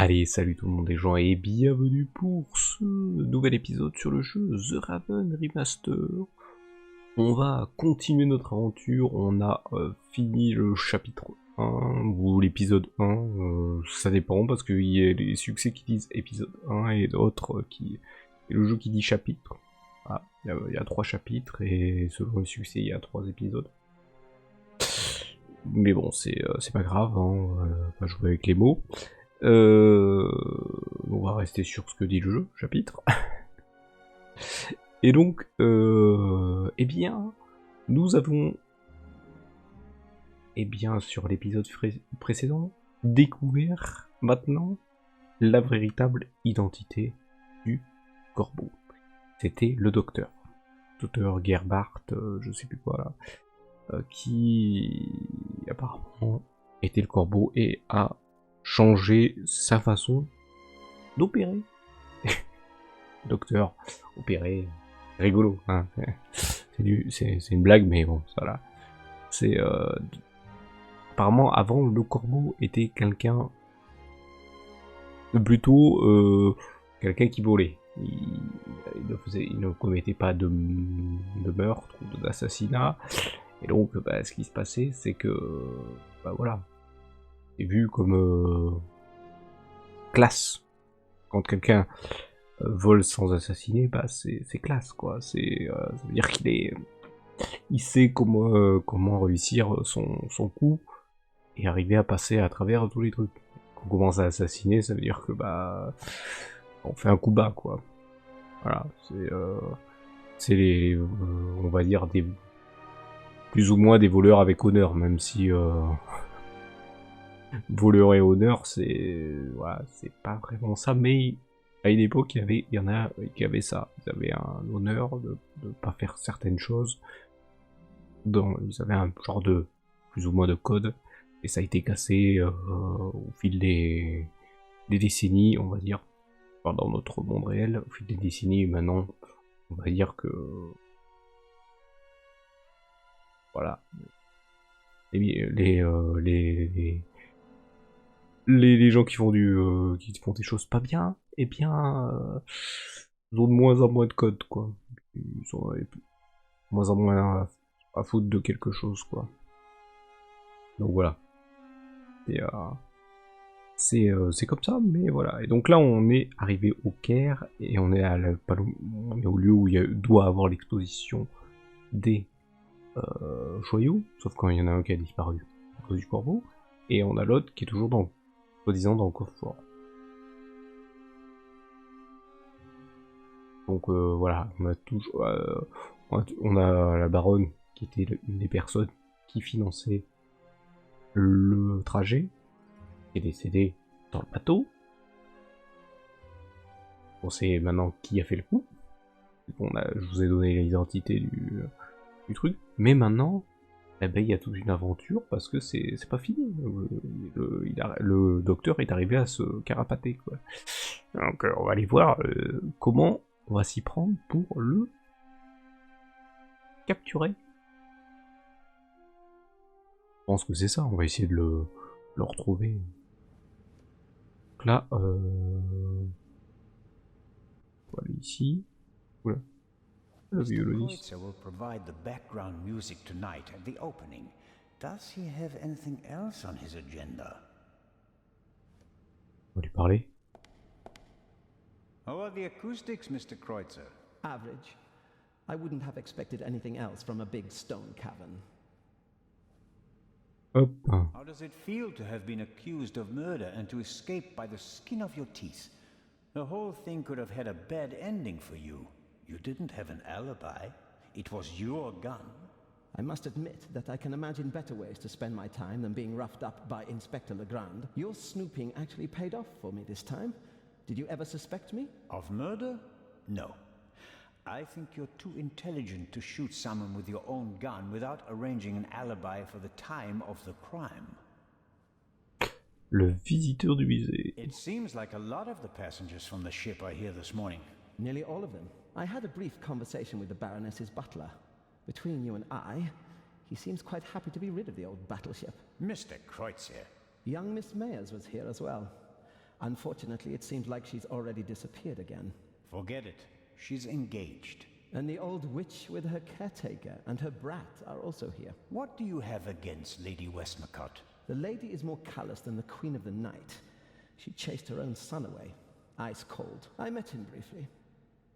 Allez, salut tout le monde les gens et bienvenue pour ce nouvel épisode sur le jeu The Raven Remastered. On va continuer notre aventure, on a fini le chapitre 1 ou l'épisode 1, ça dépend parce qu'il y a des succès qui disent épisode 1 et d'autres qui... et le jeu qui dit chapitre. Ah, il y a 3 chapitres et selon le succès il y a 3 épisodes. Mais bon, c'est pas grave, hein, pas jouer avec les mots. On va rester sur ce que dit le jeu, chapitre. Et donc, eh bien, nous avons, eh bien, sur l'épisode précédent, découvert maintenant la véritable identité du corbeau. C'était le docteur Gerbart, je sais plus quoi là, qui apparemment était le corbeau et a changé sa façon d'opérer. Docteur, opérer, rigolo, hein. C'est une blague, mais bon, ça là. C'est apparemment avant le corbeau était quelqu'un de plutôt quelqu'un qui volait. Il ne commettait pas de meurtre ou d'assassinat. Et donc, bah, ce qui se passait, c'est que, bah voilà, c'est vu comme classe. Quand quelqu'un vole sans assassiner, bah c'est classe, quoi. Ça veut dire il sait comment réussir son coup et arriver à passer à travers tous les trucs. Quand on commence à assassiner, ça veut dire que bah on fait un coup bas, quoi. Voilà, c'est les, on va dire des plus ou moins des voleurs avec honneur, même si voleur et honneur, voilà, c'est pas vraiment ça, mais à une époque, il y en a qui avaient ça. Ils avaient un honneur de pas faire certaines choses. Ils avaient un genre de plus ou moins de code, et ça a été cassé au fil des décennies, on va dire. Enfin, dans notre monde réel, au fil des décennies, maintenant, on va dire que voilà, les gens qui font qui font des choses pas bien, eh bien, ils ont de moins en moins de code, quoi. Ils ont de moins en moins à foutre de quelque chose, quoi. Donc voilà. C'est comme ça, mais voilà. Et donc là, on est arrivé au Caire, et on est on est au lieu où il doit avoir l'exposition des joyaux, sauf quand il y en a un qui a disparu à cause du corbeau, et on a l'autre qui est toujours soi-disant dans le coffre-fort. Donc voilà, on a la baronne qui était une des personnes qui finançait le trajet, qui est décédée dans le bateau. On sait maintenant qui a fait le coup. Je vous ai donné l'identité du truc, mais maintenant, eh ben, il y a toute une aventure parce que c'est pas fini. Le docteur est arrivé à se carapater, quoi. Donc on va aller voir comment on va s'y prendre pour le capturer. Je pense que c'est ça, on va essayer de le retrouver. Donc là, on va aller ici. Oula. Mr. Kreutzer will provide the background music tonight at the opening. Does he have anything else on his agenda? On va lui parler. How are the acoustics, Mr. Kreutzer? Average. I wouldn't have expected anything else from a big stone cavern. Hop. How does it feel to have been accused of murder and to escape by the skin of your teeth? The whole thing could have had a bad ending for you. You didn't have an alibi. It was your gun. I must admit that I can imagine better ways to spend my time than being roughed up by Inspector Legrand. Your snooping actually paid off for me this time. Did you ever suspect me? Of murder? No. I think you're too intelligent to shoot someone with your own gun without arranging an alibi for the time of the crime. Le visiteur du musée. It seems like a lot of the passengers from the ship are here this morning. Nearly all of them. I had a brief conversation with the Baroness's butler. Between you and I, he seems quite happy to be rid of the old battleship. Mr. Kreutzer. Young Miss Mayers was here as well. Unfortunately, it seems like she's already disappeared again. Forget it. She's engaged. And the old witch with her caretaker and her brat are also here. What do you have against Lady Westmacott? The lady is more callous than the Queen of the Night. She chased her own son away, ice cold. I met him briefly.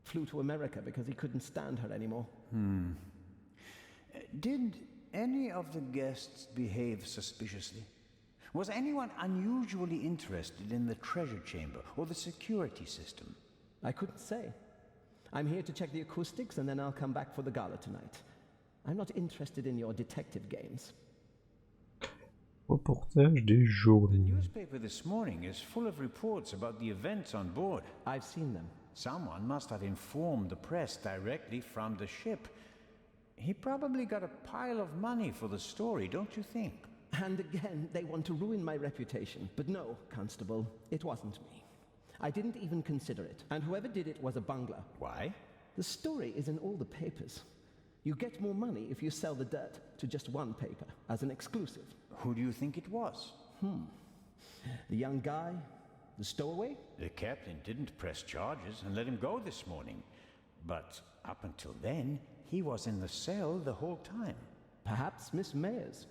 Flew to America because he couldn't stand her anymore. Did any of the guests behave suspiciously? Was anyone unusually interested in the treasure chamber or the security system? I couldn't say. I'm here to check the acoustics and then I'll come back for the gala tonight. I'm not interested in your detective games. Reportage des The journées. newspaper this morning is full of reports about the events on board. I've seen them. Someone must have informed the press directly from the ship. He probably got a pile of money for the story, don't you think? And again, they want to ruin my reputation. But no, Constable, it wasn't me. I didn't even consider it. And whoever did it was a bungler. Why? The story is in all the papers. You get more money if you sell the dirt to just one paper as an exclusive. Who do you think it was? The young guy, the stowaway? The captain didn't press charges and let him go this morning. But up until then, he was in the cell the whole time. Perhaps Miss Mayers.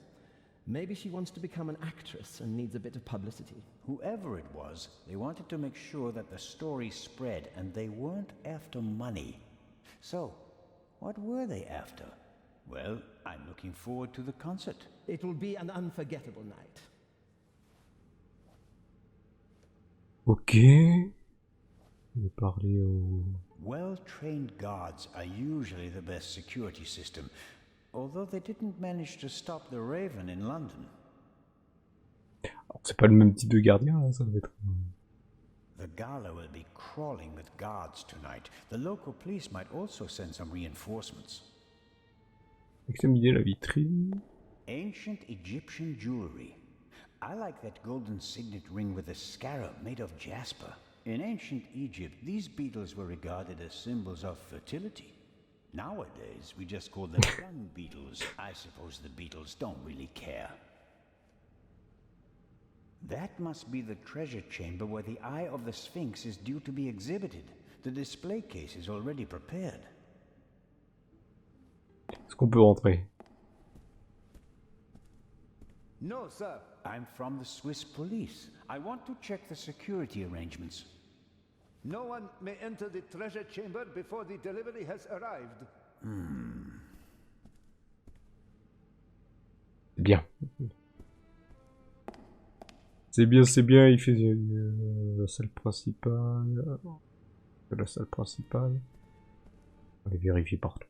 Maybe she wants to become an actress and needs a bit of publicity. Whoever it was, they wanted to make sure that the story spread, and they weren't after money. So, what were they after? Well, I'm looking forward to the concert. It will be an unforgettable night. Ok. Je vais parler au... Well-trained guards are usually the best security system, although they didn't manage to stop the Raven in London. Alors, c'est pas le même type de gardien, là, ça doit être... The gala will be crawling with guards tonight. The local police might also send some reinforcements. Examiner la vitrine. Ancient Egyptian jewelry. I like that golden signet ring with a scarab made of jasper. In ancient Egypt, these beetles were regarded as symbols of fertility. Nowadays, we just call them dung beetles. I suppose the beetles don't really care. That must be the treasure chamber where the Eye of the Sphinx is due to be exhibited. The display case is already prepared. Est-ce qu'on peut rentrer? No, sir. I'm from the Swiss police. I want to check the security arrangements. No one may enter the treasure chamber before the delivery has arrived. Bien. C'est bien, il fait la salle principale. La salle principale. On va vérifier partout.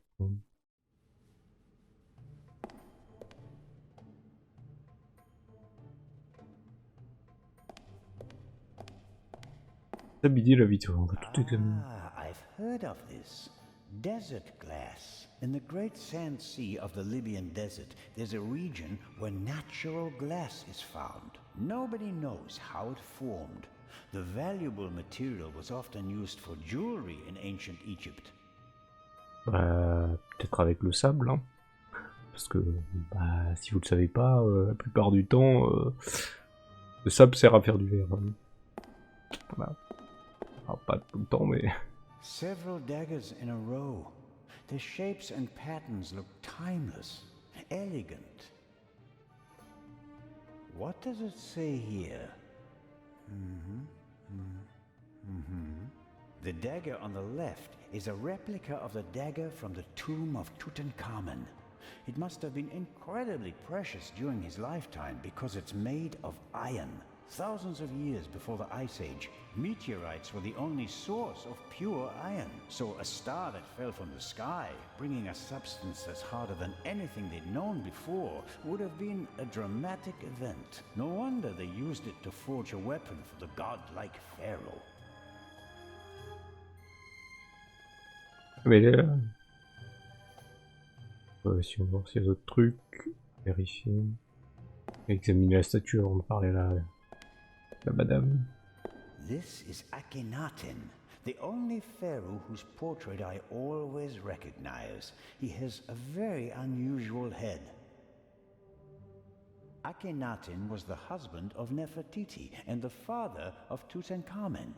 Stabiliser la vitre, on va tout examiner. I've heard of this. Desert glass. In the great sand sea of the Libyan desert, there's a region where natural glass is found. Nobody knows how it formed. The valuable material was often used for jewelry in ancient Egypt. Peut-être avec le sable, hein. Parce que, si vous le savez pas, la plupart du temps, le sable sert à faire du verre. Hein. Voilà. Alors, pas tout le temps, mais... Several daggers in a row. Their shapes and patterns look timeless, elegant. What does it say here? The dagger on the left is a replica of the dagger from the tomb of Tutankhamun. It must have been incredibly precious during his lifetime because it's made of iron. Thousands of years before the Ice Age, meteorites were the only source of pure iron. So a star that fell from the sky, bringing a substance that's harder than anything they'd known before, would have been a dramatic event. No wonder they used it to forge a weapon for the godlike pharaoh. Mais là... si on va voir s'il y a d'autres trucs, vérifier, examiner la statue avant de parler à la madame. This is Akhenaten, the only pharaoh whose portrait I always recognize. He has a very unusual head. Akhenaten was the husband of Nefertiti and the father of Tutankhamen,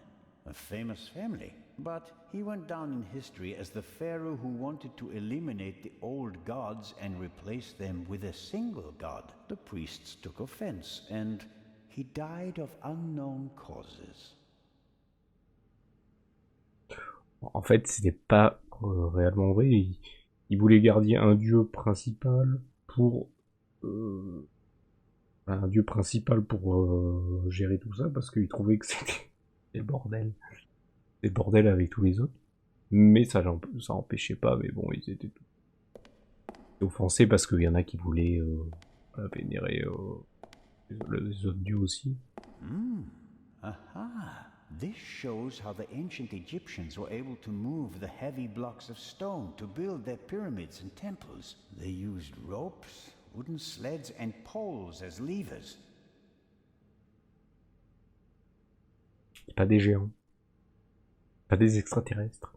a famous family. But he went down in history as the pharaoh who wanted to eliminate the old gods and replace them with a single god. The priests took offense, and he died of unknown causes. En fait, c'était pas réellement vrai. Il voulait garder un dieu principal pour gérer tout ça parce qu'il trouvait que c'était le bordel. C'était le bordel avec tous les autres. Mais ça empêchait pas. Mais bon, ils étaient offensés parce qu'il y en a qui voulaient vénérer les autres dieux aussi. Aha! This shows how the ancient Egyptians were able to move the heavy blocks of stone to build their pyramids and temples. They used ropes, wooden sleds, and poles as levers. Pas des géants. Pas des extraterrestres.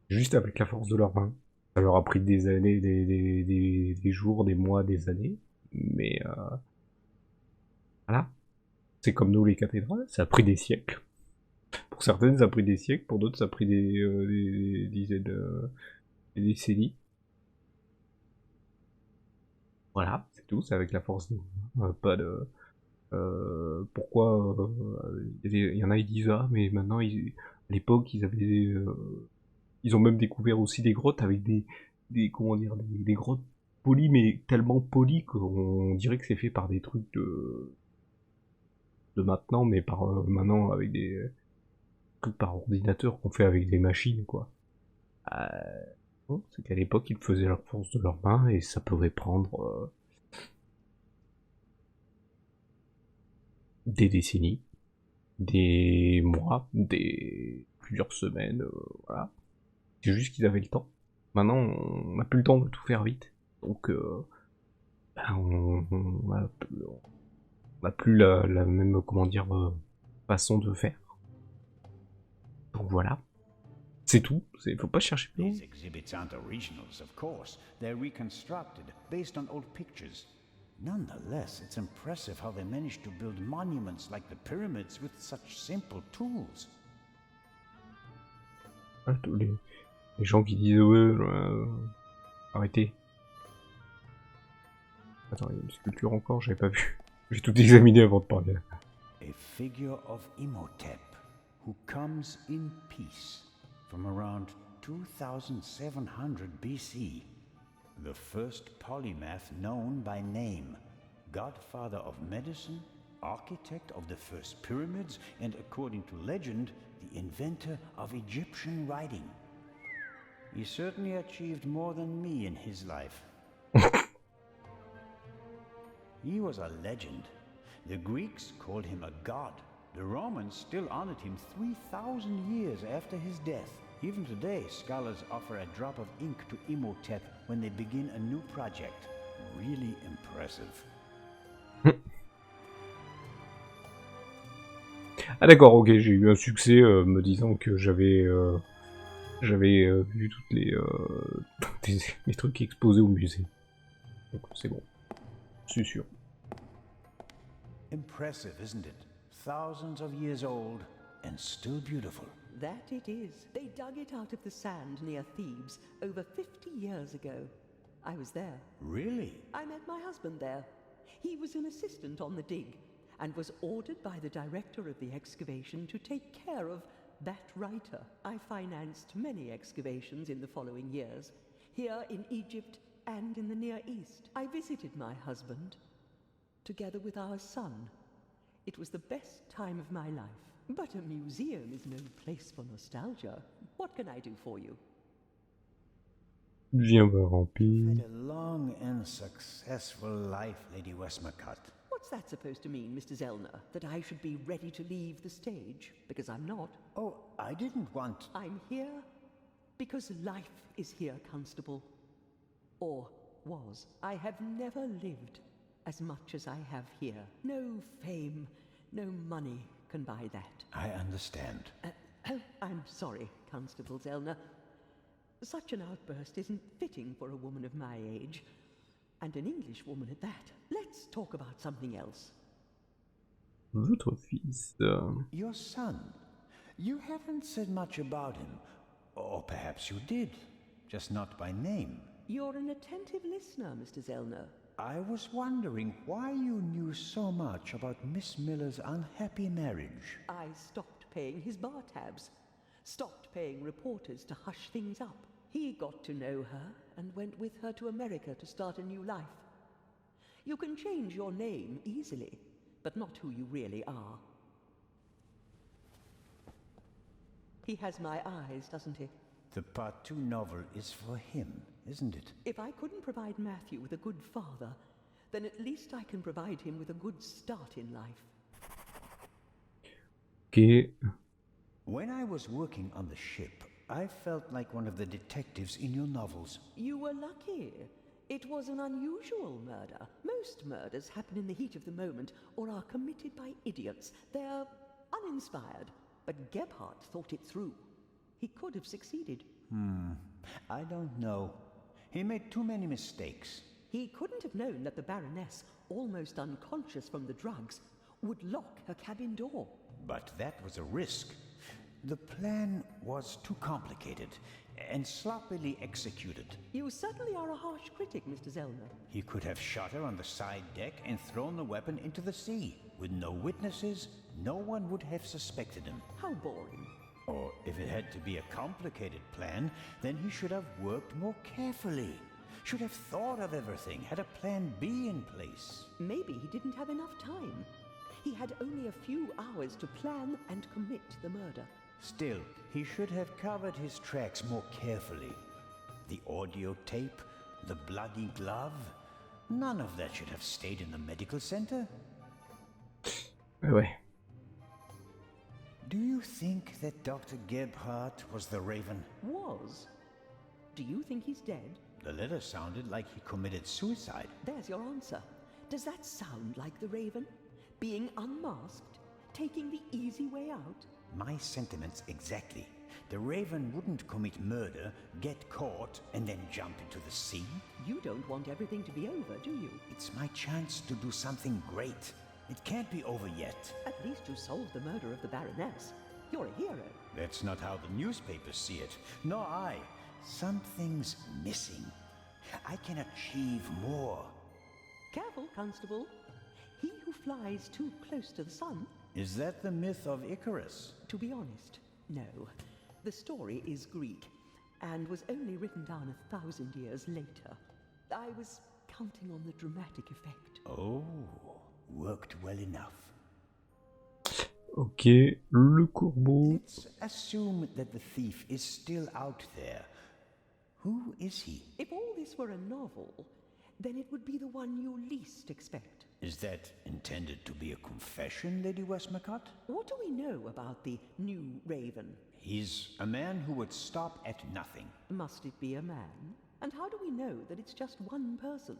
Juste avec la force de leurs mains. Ça leur a pris des années, des jours, des mois, des années. Mais voilà. C'est comme nous les cathédrales, ça a pris des siècles. Pour certaines, ça a pris des siècles, pour d'autres, ça a pris des dizaines des décennies. Voilà, c'est tout, c'est avec la force de pas de... pourquoi il y en a ils disent ah mais maintenant à l'époque ils avaient ils ont même découvert aussi des grottes avec des comment dire des grottes polies mais tellement polies qu'on dirait que c'est fait par des trucs de maintenant mais par maintenant avec des trucs par ordinateur qu'on fait avec des machines quoi. Bon, c'est qu'à l'époque ils faisaient leur force de leurs mains et ça pouvait prendre des décennies, des mois, plusieurs semaines, voilà. C'est juste qu'ils avaient le temps. Maintenant, on n'a plus le temps de tout faire vite. Donc, on n'a plus la même, comment dire, façon de faire. Donc voilà. C'est tout. Faut pas chercher plus loin. These exhibits aren't originals, of course. They're reconstructed, based on old pictures. Nonetheless, it's impressive how they managed to build monuments like the pyramids with such simple tools. Voilà, tous les gens qui disent ouais, arrêtez. Attends, il y a une sculpture encore, j'avais pas vu. J'ai tout examiné avant de parler. A figure of Imhotep, who comes in peace from around 2700 BC. The first polymath known by name, godfather of medicine, architect of the first pyramids, and according to legend, the inventor of Egyptian writing. He certainly achieved more than me in his life. He was a legend. The Greeks called him a god. The Romans still honored him 3,000 years after his death. Even today, scholars offer a drop of ink to Imhotep when they begin a new project. Really impressive. Ah d'accord, ok, j'ai eu un succès me disant que j'avais vu toutes les trucs exposés au musée. Donc c'est bon, je suis sûr. Impressive, isn't it? Thousands of years old and still beautiful. That it is. They dug it out of the sand near Thebes over 50 years ago. I was there. Really? I met my husband there. He was an assistant on the dig and was ordered by the director of the excavation to take care of that writer. I financed many excavations in the following years, here in Egypt and in the Near East. I visited my husband, together with our son. It was the best time of my life. But a museum is no place for nostalgia. What can I do for you? Viens me Had remplir. a long and successful life, Lady Westmacott. What's that supposed to mean, Mr. Zellner? That I should be ready to leave the stage? Because I'm not. Oh, I didn't want... I'm here because life is here, Constable. Or was. I have never lived as much as I have here. No fame, no money can buy that. I understand. I'm sorry, Constable Zellner. Such an outburst isn't fitting for a woman of my age. And an English woman at that. Let's talk about something else. Votre fils. Your son. You haven't said much about him. Or perhaps you did, just not by name. You're an attentive listener, Mr. Zellner. I was wondering why you knew so much about Miss Miller's unhappy marriage. I stopped paying his bar tabs. Stopped paying reporters to hush things up. He got to know her and went with her to America to start a new life. You can change your name easily, but not who you really are. He has my eyes, doesn't he? The Part 2 novel is for him, isn't it? If I couldn't provide Matthew with a good father, then at least I can provide him with a good start in life. Ok. When I was working on the ship, I felt like one of the detectives in your novels. You were lucky. It was an unusual murder. Most murders happen in the heat of the moment or are committed by idiots. They're uninspired. But Gebhardt thought it through. He could have succeeded. I don't know. He made too many mistakes. He couldn't have known that the Baroness, almost unconscious from the drugs, would lock her cabin door. But that was a risk. The plan was too complicated and sloppily executed. You certainly are a harsh critic, Mr. Zellner. He could have shot her on the side deck and thrown the weapon into the sea. With no witnesses, no one would have suspected him. How boring. Or if it had to be a complicated plan, then he should have worked more carefully. Should have thought of everything, had a plan B in place. Maybe he didn't have enough time. He had only a few hours to plan and commit the murder. Still, he should have covered his tracks more carefully. The audio tape, the bloody glove, none of that should have stayed in the medical center. Ouais. Do you think that Dr. Gebhardt was the Raven? Was? Do you think he's dead? The letter sounded like he committed suicide. There's your answer. Does that sound like the Raven? Being unmasked? Taking the easy way out? My sentiments exactly. The Raven wouldn't commit murder, get caught, and then jump into the sea. You don't want everything to be over, do you? It's my chance to do something great. It can't be over yet. At least you solved the murder of the Baroness. You're a hero. That's not how the newspapers see it. Nor I. Something's missing. I can achieve more. Careful, Constable. He who flies too close to the sun... Is that the myth of Icarus? To be honest, no. The story is Greek, and was only written down 1,000 years later. I was counting on the dramatic effect. Oh, worked well enough. Ok, le corbeau. Let's assume that the thief is still out there. Who is he? If all this were a novel, then it would be the one you least expect. Is that intended to be a confession, Lady Westmacott? What do we know about the new Raven? He's a man who would stop at nothing. Must it be a man? And how do we know that it's just one person?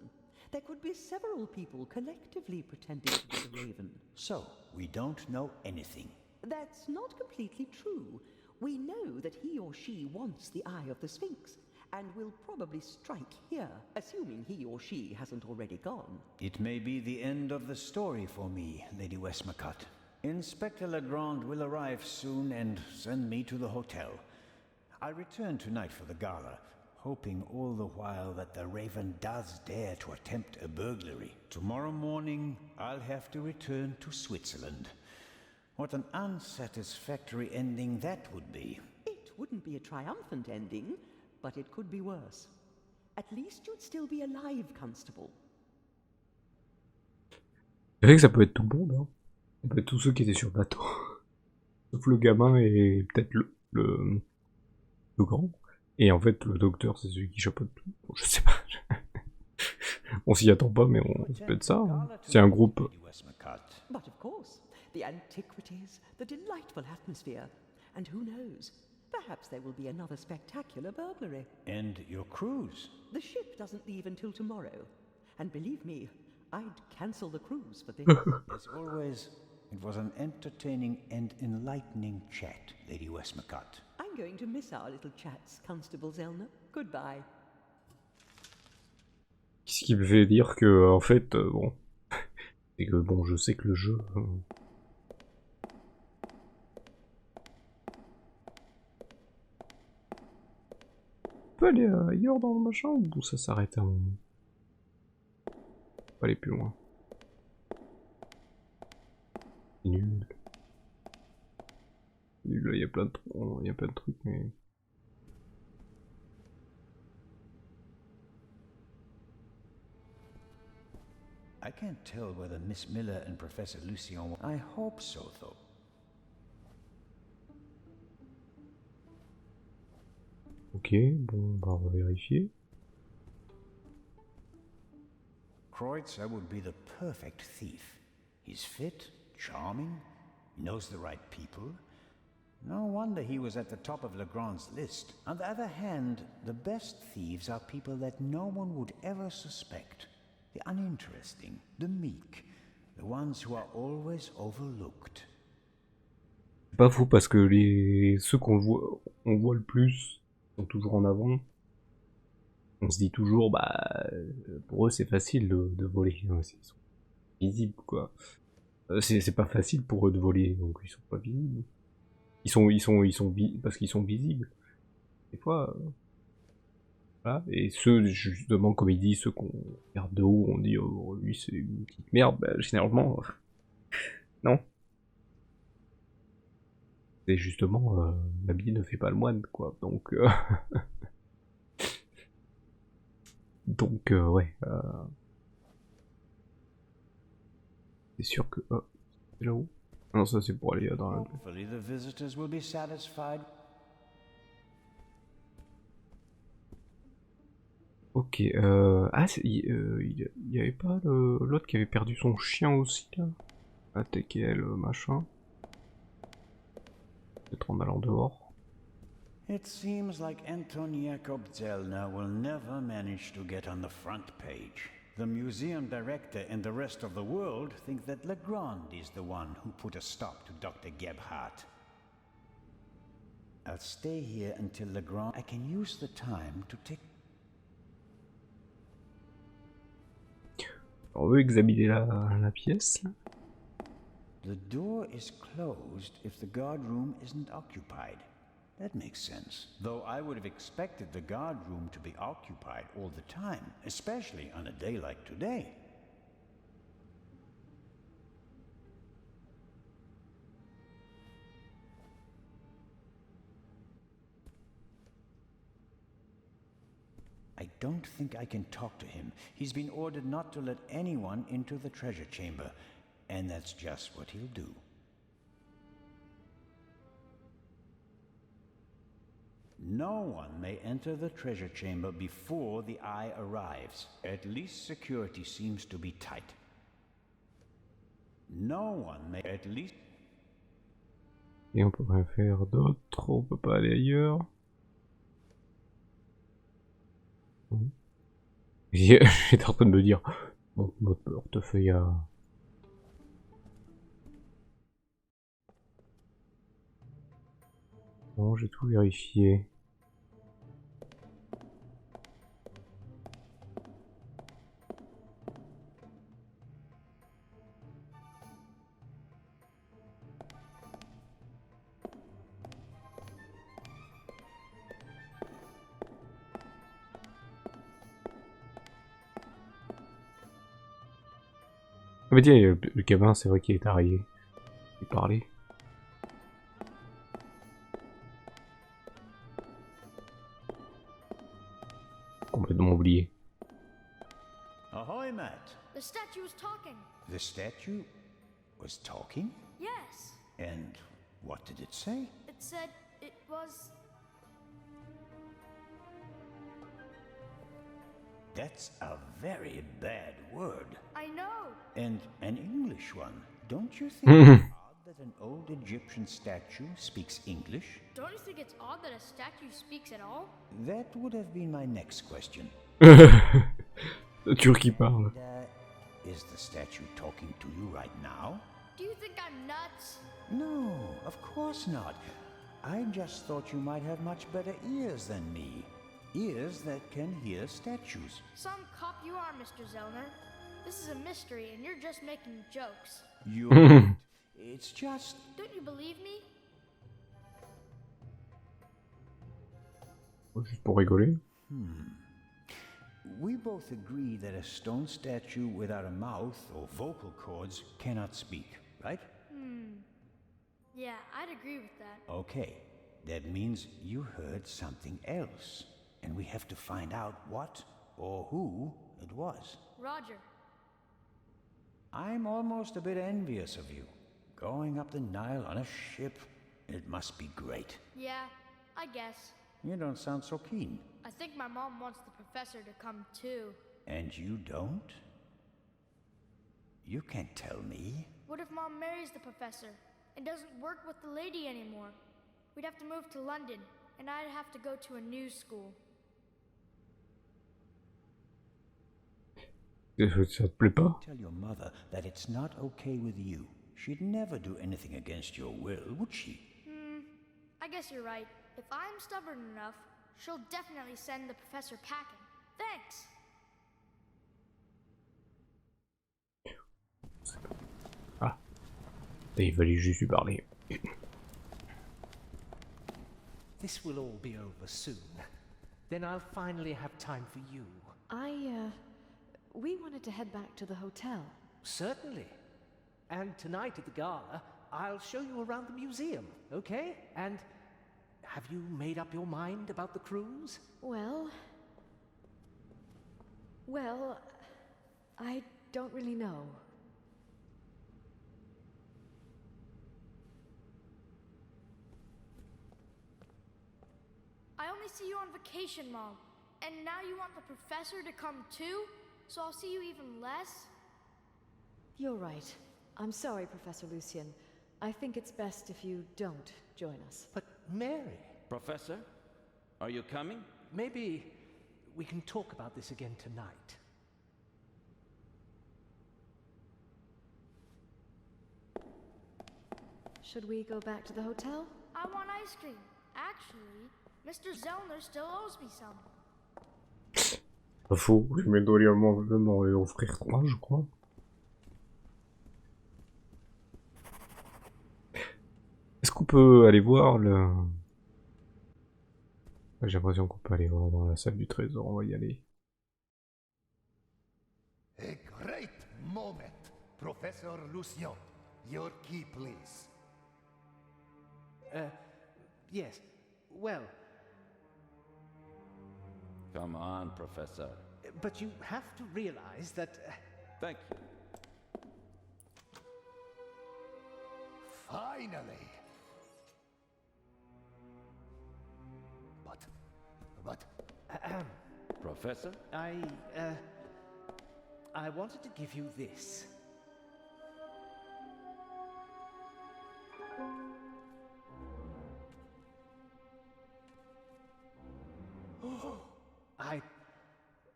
There could be several people collectively pretending to be the Raven. So, we don't know anything. That's not completely true. We know that he or she wants the Eye of the Sphinx, and will probably strike here, assuming he or she hasn't already gone. It may be the end of the story for me, Lady Westmacott. Inspector Legrand will arrive soon and send me to the hotel. I return tonight for the gala, hoping all the while that the Raven does dare to attempt a burglary. Tomorrow morning, I'll have to return to Switzerland. What an unsatisfactory ending that would be. It wouldn't be a triumphant ending, but it could be worse. At least you'd still be alive, Constable. C'est vrai que ça peut être tout le monde, hein. Ça peut être tous ceux qui étaient sur le bateau. Sauf le gamin et peut-être le grand. Et en fait, le docteur, c'est celui qui chapeaute tout. Bon, je sais pas. On s'y attend pas, mais ça peut être ça. Hein. C'est un groupe. But of course, the antiquities, the delightful atmosphere, and who knows, perhaps there will be another spectacular burglary. And your cruise? The ship doesn't leave until tomorrow. And believe me, I'd cancel the cruise for this. As always, it was an entertaining and enlightening chat, Lady Westmacott. I'm going to miss our little chats, Constable Zellner. Goodbye. Qui Ce qui me fait dire que, en fait, bon... c'est que, bon, je sais que le jeu... on peut aller ailleurs dans le machin, ou ça s'arrête à un moment? On peut aller plus loin. Nul. Nul, il y a plein de trucs, mais... I can't tell whether Miss Miller and Professor Lucien... I hope so, though. Ok, bon, on va vérifier. Kreutzer would be the perfect thief. He's fit, charming, knows the right people. No wonder he was at the top of Legrand's list. On the other hand, the best thieves are people that no one would ever suspect. The uninteresting, the meek, the ones who are always overlooked. C'est pas faux parce que ceux on voit le plus sont toujours en avant. On se dit toujours, bah, pour eux c'est facile de voler. Ils sont visibles, quoi. C'est pas facile pour eux de voler, donc ils sont pas visibles. Parce qu'ils sont visibles. Des fois, voilà. Et ceux, justement, comme il dit, ceux qu'on regarde de haut, on dit, oh, lui c'est une petite merde, bah, généralement, non. Et justement, l'habit ne fait pas le moine, quoi. Donc, ouais. C'est sûr que... c'est là-haut. Non, ça c'est pour aller dans la... Hopefully the visitors will be satisfied. Ok, ah, il y avait pas l'autre qui avait perdu son chien aussi, là? ATKL, machin. Peut-être en allant dehors. It seems like Anton Jakob Zellner will never manage to get on the front page. The museum director and the rest of the world think that Legrand is the one who put a stop to Dr. Gebhardt. I'll stay here until Legrand... I can use the time to take... On veut examiner la pièce, là. The door is closed if the guard room isn't occupied. That makes sense. Though I would have expected the guard room to be occupied all the time, especially on a day like today. I don't think I can talk to him. He's been ordered not to let anyone into the treasure chamber, and that's just what he'll do. No one may enter the treasure chamber before the eye arrives. At least security seems to be tight. No one may at least... Et on peut rien faire d'autre, on peut pas aller ailleurs. J'étais en train de me dire, bon, notre portefeuille a... Bon, j'ai tout vérifié. Ah mais tiens, le gamin, c'est vrai qu'il est arrivé. Il parlait. Complètement oublié. Ahoy, Matt. The statue was talking. The statue was talking? Yes. And what did it say? It said it was... That's a very bad word. I know. And an English one. Don't you think it's odd that an old Egyptian statue speaks English? Don't you think it's odd that a statue speaks at all? That would have been my next question. Le Turc qui parle. Is the statue talking to you right now? Do you think I'm nuts? No, of course not. I just thought you might have much better ears than me. ears that can hear statues. Some cop you are, Mr. Zellner. This is a mystery, and you're just making jokes. You're right. It's just... Don't you believe me? Juste pour rigoler. We both agree that a stone statue without a mouth or vocal cords cannot speak, right? Yeah, I'd agree with that. Okay, that means you heard something else, and we have to find out what or who it was. Roger. I'm almost a bit envious of you. Going up the Nile on a ship, it must be great. Yeah, I guess. You don't sound so keen. I think my mom wants the professor to come too. And you don't? You can't tell me. What if Mom marries the professor and doesn't work with the lady anymore? We'd have to move to London, and I'd have to go to a new school. Ça te plaît pas? Tell your mother that it's not okay with you. She'd never do anything against your will, would she? I guess you're right. If I'm stubborn enough, she'll definitely send the professor packing. Thanks! Ah. Il fallait juste lui parler. This will all be over soon. Then I'll finally have time for you. We wanted to head back to the hotel. Certainly. And tonight at the gala, I'll show you around the museum, okay? And have you made up your mind about the cruise? Well, I don't really know. I only see you on vacation, Mom. And now you want the professor to come too? So I'll see you even less? You're right. I'm sorry, Professor Lucien. I think it's best if you don't join us. But Mary... Professor, are you coming? Maybe we can talk about this again tonight. Should we go back to the hotel? I want ice cream. Actually, Mr. Zellner still owes me some. Pas faux, je dois lui m'en offrir 3, je crois. Est-ce qu'on peut aller voir le... J'ai l'impression qu'on peut aller voir dans la salle du trésor, on va y aller. A great moment, Professor Lucien. Your key, please. Yes. Well... Come on, Professor. But you have to realize that... Thank you. Finally! But... Professor? I wanted to give you this.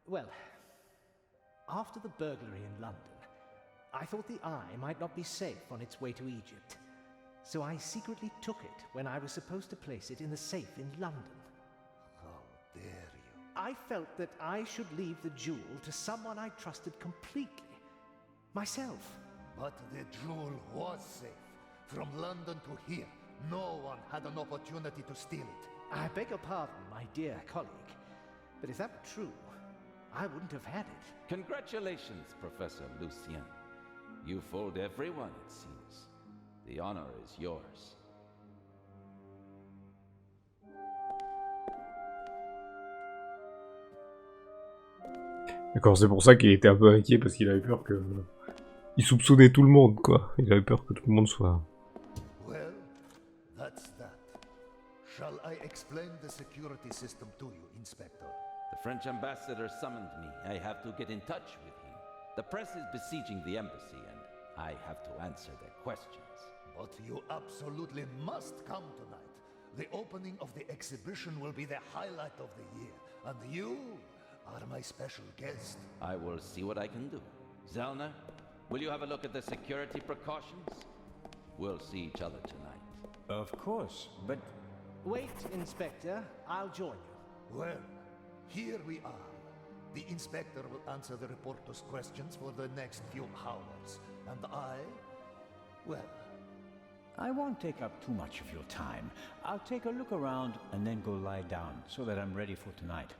Well, after the burglary in London, I thought the eye might not be safe on its way to Egypt. So I secretly took it when I was supposed to place it in the safe in London. How dare you? I felt that I should leave the jewel to someone I trusted completely. Myself. But the jewel was safe. From London to here, no one had an opportunity to steal it. I beg your pardon, my dear colleague. But if that were true, I wouldn't have had it. Congratulations, Professor Lucien. You fooled everyone, it seems. The honor is yours. D'accord, c'est pour ça qu'il était un peu inquiet, parce qu'il avait peur que... Il soupçonnait tout le monde, quoi. Il avait peur que tout le monde soit... Well, that's that. Shall I explain the security system to you, Inspector? The French ambassador summoned me. I have to get in touch with him. The press is besieging the embassy, and I have to answer their questions. But you absolutely must come tonight. The opening of the exhibition will be the highlight of the year, and you are my special guest. I will see what I can do. Zellner, will you have a look at the security precautions? We'll see each other tonight. Of course, but... Wait, Inspector. I'll join you. Well, Here we are. The inspector will answer the reporter's questions for the next few hours. And well... I won't take up too much of your time. I'll take a look around and then go lie down so that I'm ready for tonight.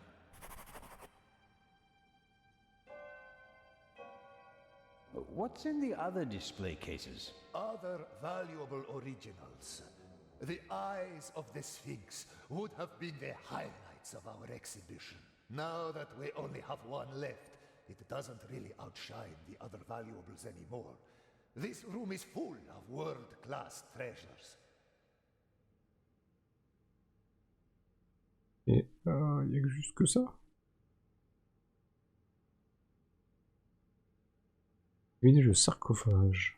What's in the other display cases? Other valuable originals. The eyes of the Sphinx would have been the highlights of our exhibition. Now that we only have one left, it doesn't really outshine the other valuables anymore. This room is full of world-class treasures. Et y a que juste que ça. Une le sarcophage.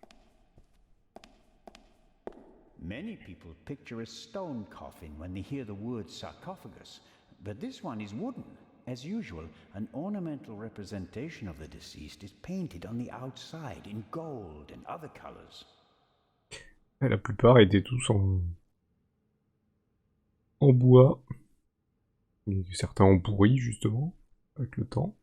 Many people picture a stone coffin when they hear the word sarcophagus, but this one is wooden. As usual, an ornamental representation of the deceased is painted on the outside in gold and other colors. Et la plupart étaient tous en bois. Et certains ont pourri justement avec le temps.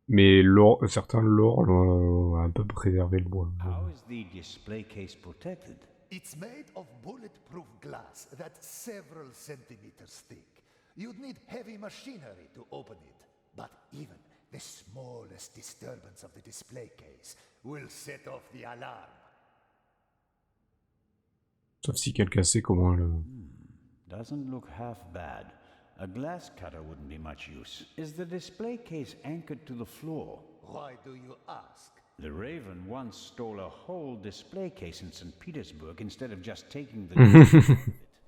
Mais certains l'or ont un peu préservé le bois. How is the display case protected? It's made of bulletproof glass that's several centimeters thick. You'd need heavy machinery to open it, but even the smallest disturbance of the display case will set off the alarm. Sauf si quelqu'un sait comment le... Doesn't look half bad. A glass cutter wouldn't be much use. Is the display case anchored to the floor? Why do you ask? The Raven once stole a whole display case in St. Petersburg instead of just taking the...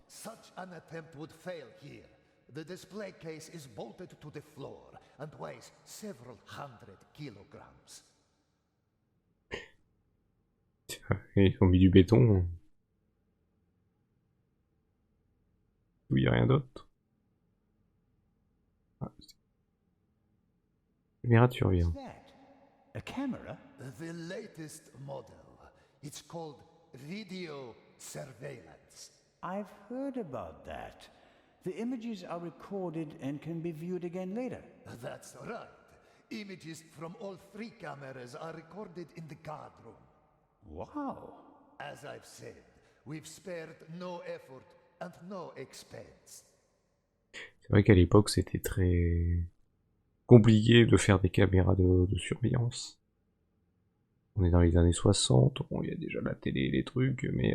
Such an attempt would fail here. The display case is bolted to the floor and weighs several hundred kilograms. Ils ont mis du béton. Il n'y a rien d'autre. Ah, caméra de surveillance. A camera? The latest model. It's called video surveillance. I've heard about that. The images are recorded and can be viewed again later. That's right. Images from all three cameras are recorded in the guard room. Wow. As I've said, we've spared no effort and no expense. C'est vrai qu'à l'époque, c'était très compliqué de faire des caméras de surveillance. On est dans les années 60, bon, il y a déjà la télé, les trucs, mais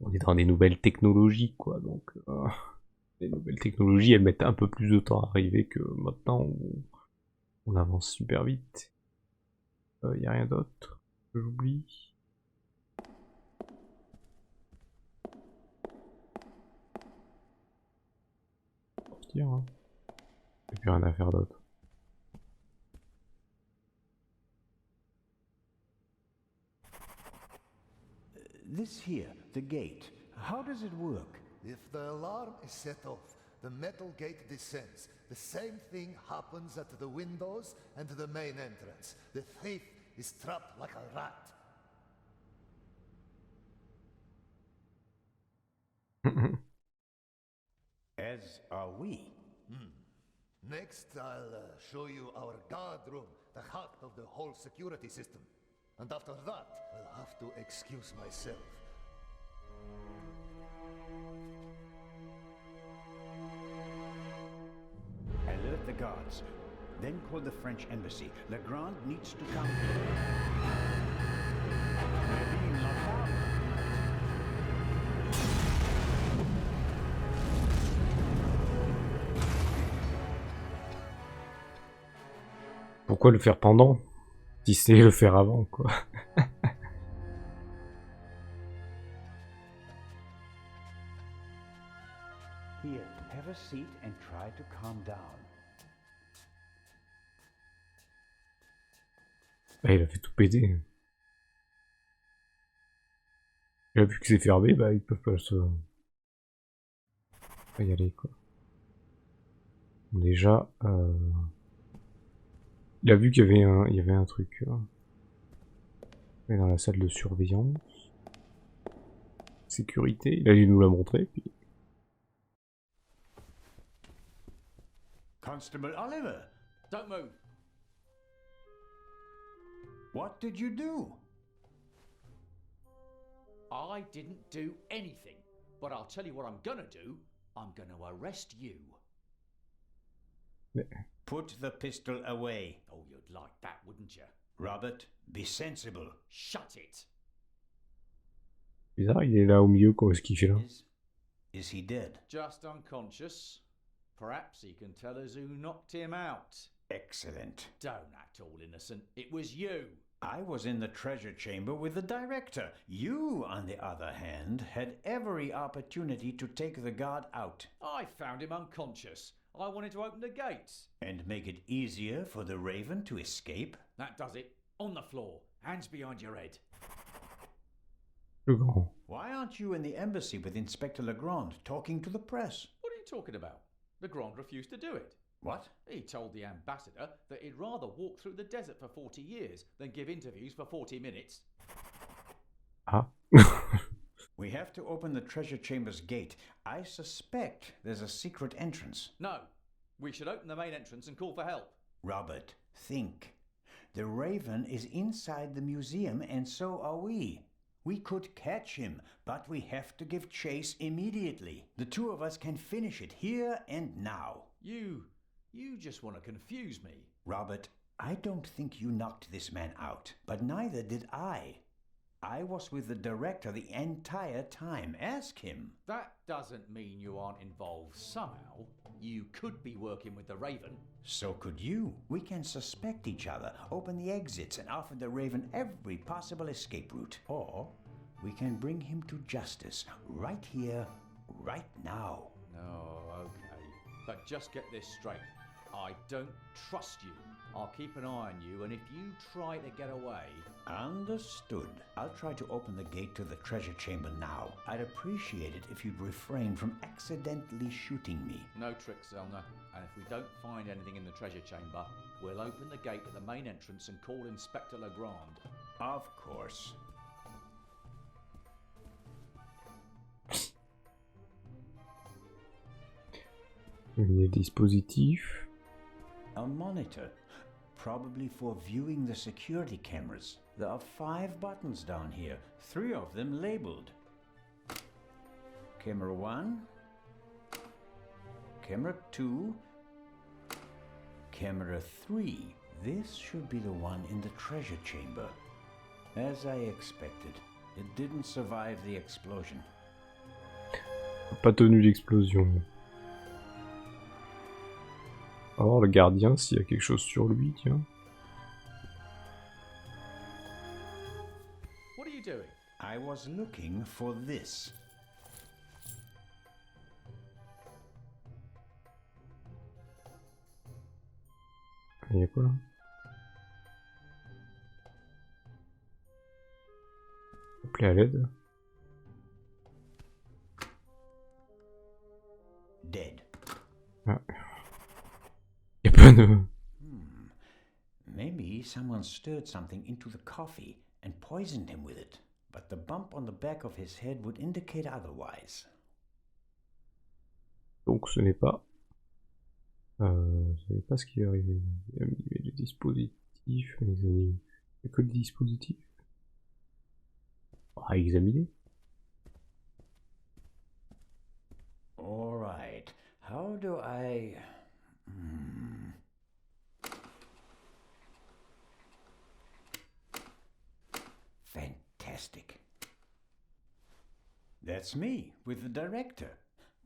on est dans des nouvelles technologies, quoi. Donc, les nouvelles technologies, elles mettent un peu plus de temps à arriver que maintenant, où on avance super vite. Il n'y a rien d'autre que j'oublie. Sortir, hein. Il n'y a plus rien à faire d'autre. This here, the gate, how does it work? If the alarm is set off, the metal gate descends. The same thing happens at the windows and the main entrance. The thief is trapped like a rat. As are we. Next, I'll show you our guard room, the heart of the whole security system. And after that, I'll have to excuse myself. Alert the guards. Then call the French embassy. Legrand needs to come. We're being locked out. Pourquoi le faire pendant? Si c'est le faire avant, quoi. Here, have a seat and try to calm down. Ah, il a fait tout péter. Il a vu que c'est fermé, bah ils peuvent pas y aller, quoi. Déjà, il a vu qu'il y avait un truc dans la salle de surveillance. Sécurité, il a dû nous la montrer, puis... Constable Oliver. Don't move. What did you do? I didn't do anything. But I'll tell you what I'm gonna do. I'm gonna arrest you. Put the pistol away. Oh, you'd like that, wouldn't you? Robert, be sensible. Shut it. Bizarre, il est là au milieu, quoi, ce qu'il fait là. Is he dead? Just unconscious. Perhaps he can tell us who knocked him out. Excellent. Don't act all innocent. It was you. I was in the treasure chamber with the director. You, on the other hand, had every opportunity to take the guard out. I found him unconscious. I wanted to open the gates. And make it easier for the Raven to escape? That does it. On the floor. Hands behind your head. Le grand. Why aren't you in the embassy with Inspector Legrand talking to the press? What are you talking about? Legrand refused to do it. What? He told the ambassador that he'd rather walk through the desert for 40 years than give interviews for 40 minutes. Ah. We have to open the treasure chamber's gate. I suspect there's a secret entrance. No. We should open the main entrance and call for help. Robert, think. The Raven is inside the museum and so are we. We could catch him, but we have to give chase immediately. The two of us can finish it here and now. You just want to confuse me. Robert, I don't think you knocked this man out, but neither did I. I was with the director the entire time. Ask him. That doesn't mean you aren't involved somehow. You could be working with the Raven. So could you. We can suspect each other, open the exits, and offer the Raven every possible escape route. Or we can bring him to justice right here, right now. Oh, okay. But just get this straight. I don't trust you. I'll keep an eye on you, and if you try to get away... Understood. I'll try to open the gate to the treasure chamber now. I'd appreciate it if you'd refrain from accidentally shooting me. No tricks, Zelna. And if we don't find anything in the treasure chamber, we'll open the gate at the main entrance and call Inspector Legrand. Of course. Les dispositifs. A monitor, probably for viewing the security cameras. There are 5 buttons down here, 3 of them labeled. Camera 1, Camera 2, Camera 3. This should be the one in the treasure chamber. As I expected, it didn't survive the explosion. Pas tenu l'explosion. On va voir le gardien s'il y a quelque chose sur lui, tiens. What are you doing? I was looking for this. Il y a quoi là? Appeler à l'aide. Dead. Ah. Il y a pas de... Maybe someone stirred something into the coffee and poisoned him with it. But the bump on the back of his head would indicate otherwise. Donc ce n'est pas... ce n'est pas ce qui est arrivé. Il y a des dispositifs, les amis. Il n'y a que des dispositifs. À examiner. All right. How do I... Fantastic. That's me, with the director.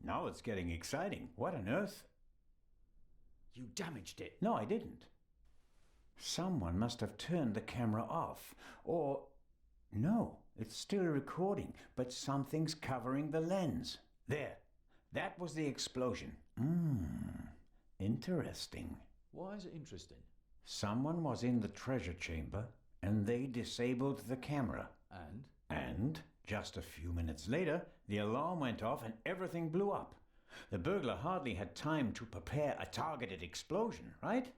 Now it's getting exciting. What on earth? You damaged it. No, I didn't. Someone must have turned the camera off. Or... No, it's still recording, but something's covering the lens. There. That was the explosion. Interesting. Why is it interesting? Someone was in the treasure chamber, and they disabled the camera. And, just a few minutes later, the alarm went off and everything blew up. The burglar hardly had time to prepare a targeted explosion, right?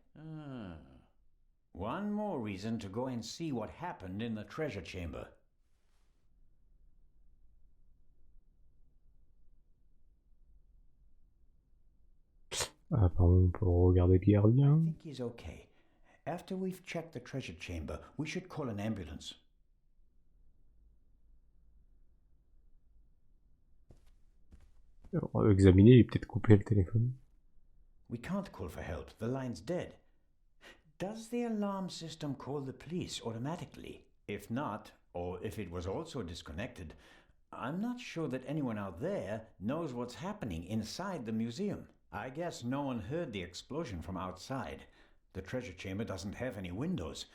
One more reason to go and see what happened in the treasure chamber. Ah, pardon, pour regarder le I gardien. think he's okay. After we've checked the treasure chamber, we should call an ambulance. Alors, examiner et peut-être couper le téléphone. We can't call for help. The line's dead. Does the alarm system call the police automatically? If not, or if it was also disconnected, I'm not sure that anyone out there knows what's happening inside the museum. I guess no one heard the explosion from outside. The treasure chamber doesn't have any windows,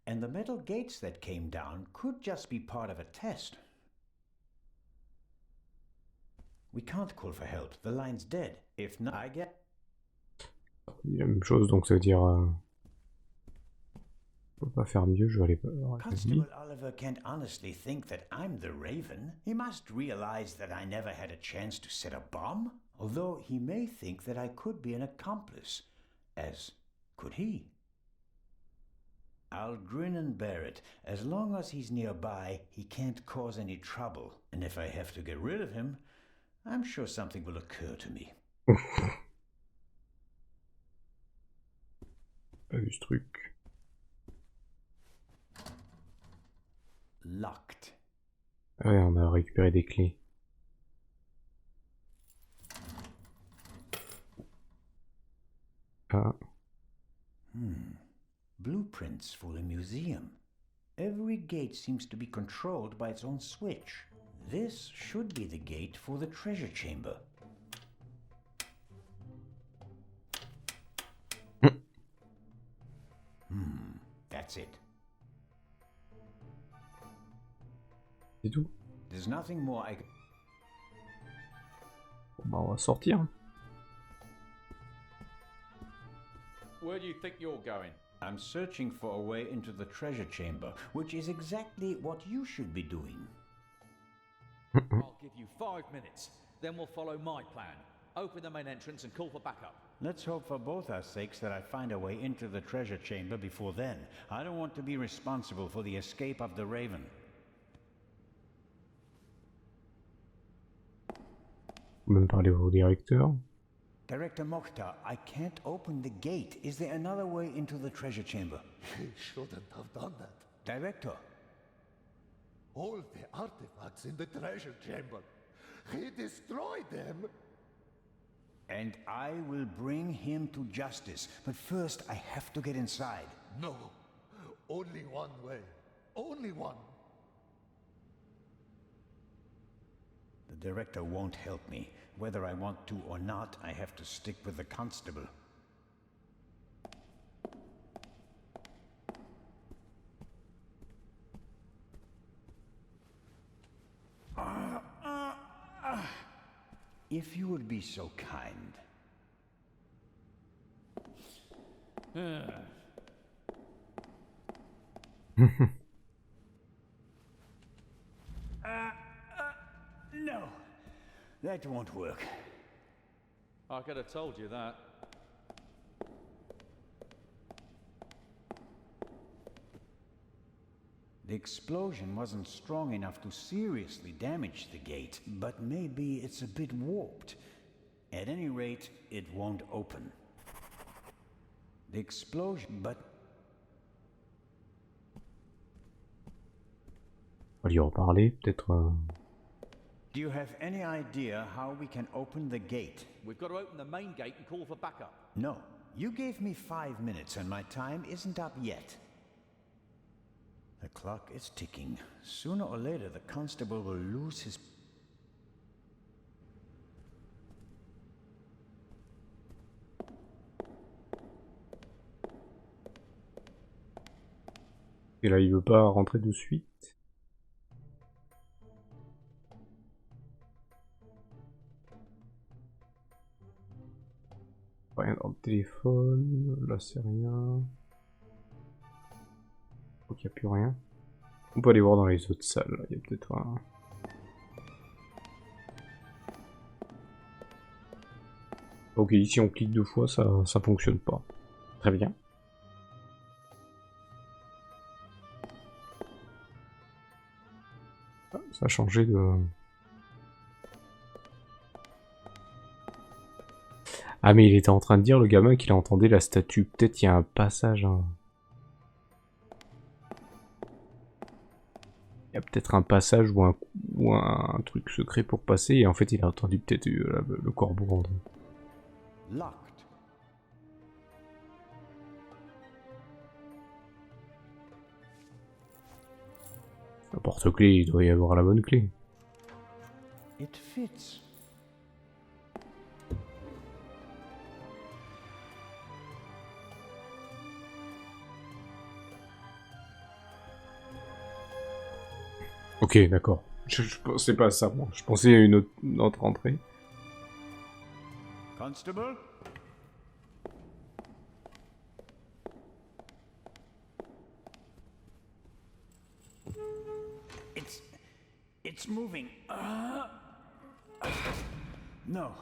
and the metal gates that came down could just be part of a test. We can't call for help. The line's dead. If not, I get... Il dit la même chose, donc ça veut dire... Je peux pas faire mieux, je vais aller voir avec lui. Constable Oliver can't honestly think that I'm the Raven. He must realize that I never had a chance to set a bomb, although he may think that I could be an accomplice, as could he. I'll grin and bear it. As long as he's nearby, he can't cause any trouble, and if I have to get rid of him, I'm sure something will occur to me. Pas vu ce truc. Locked. Ah ouais, on a récupéré des clés. Ah. Blueprints for the museum. Every gate seems to be controlled by its own switch. This should be the gate for the treasure chamber. That's it. C'est tout. There's nothing more I can... Bon bah on va sortir. Where do you think you're going? I'm searching for a way into the treasure chamber, which is exactly what you should be doing. I'll give you 5 minutes. Then we'll follow my plan. Open the main entrance and call for backup. Let's hope for both our sakes that I find a way into the treasure chamber before then. I don't want to be responsible for the escape of the Raven. Même parler au directeur. Director Mokhtar, I can't open the gate. Is there another way into the treasure chamber? He shouldn't have done that. Director. All the artifacts in the treasure chamber. He destroyed them. And I will bring him to justice. But first, I have to get inside. No. Only one way. Only one. The director won't help me. Whether I want to or not, I have to stick with the constable. If you would be so kind. No, that won't work. I could have told you that. The explosion wasn't strong enough to seriously damage the gate, but maybe it's a bit warped. At any rate, it won't open. The explosion, but... On va lui reparler, peut-être... Do you have any idea how we can open the gate? We've got to open the main gate and call for backup. No. You gave me 5 minutes and my time isn't up yet. The clock is ticking. Sooner or later, the constable will lose his... Et là, il veut pas rentrer de suite. Rien dans le téléphone, là c'est rien. Donc il n'y a plus rien. On peut aller voir dans les autres salles, il y a peut-être un... Ok, ici on clique 2 fois, ça fonctionne pas. Très bien. Ah, ça a changé de... Ah mais il était en train de dire, le gamin, qu'il entendait la statue. Peut-être il y a un passage, hein. Il y a peut-être un passage ou un truc secret pour passer, et en fait il a entendu peut-être le corbeau rendre. Locked. La porte-clé, il doit y avoir la bonne clé. It fits. Ok, d'accord. Je pensais pas à ça, moi. Je pensais à une autre entrée. Constable? It's moving. No,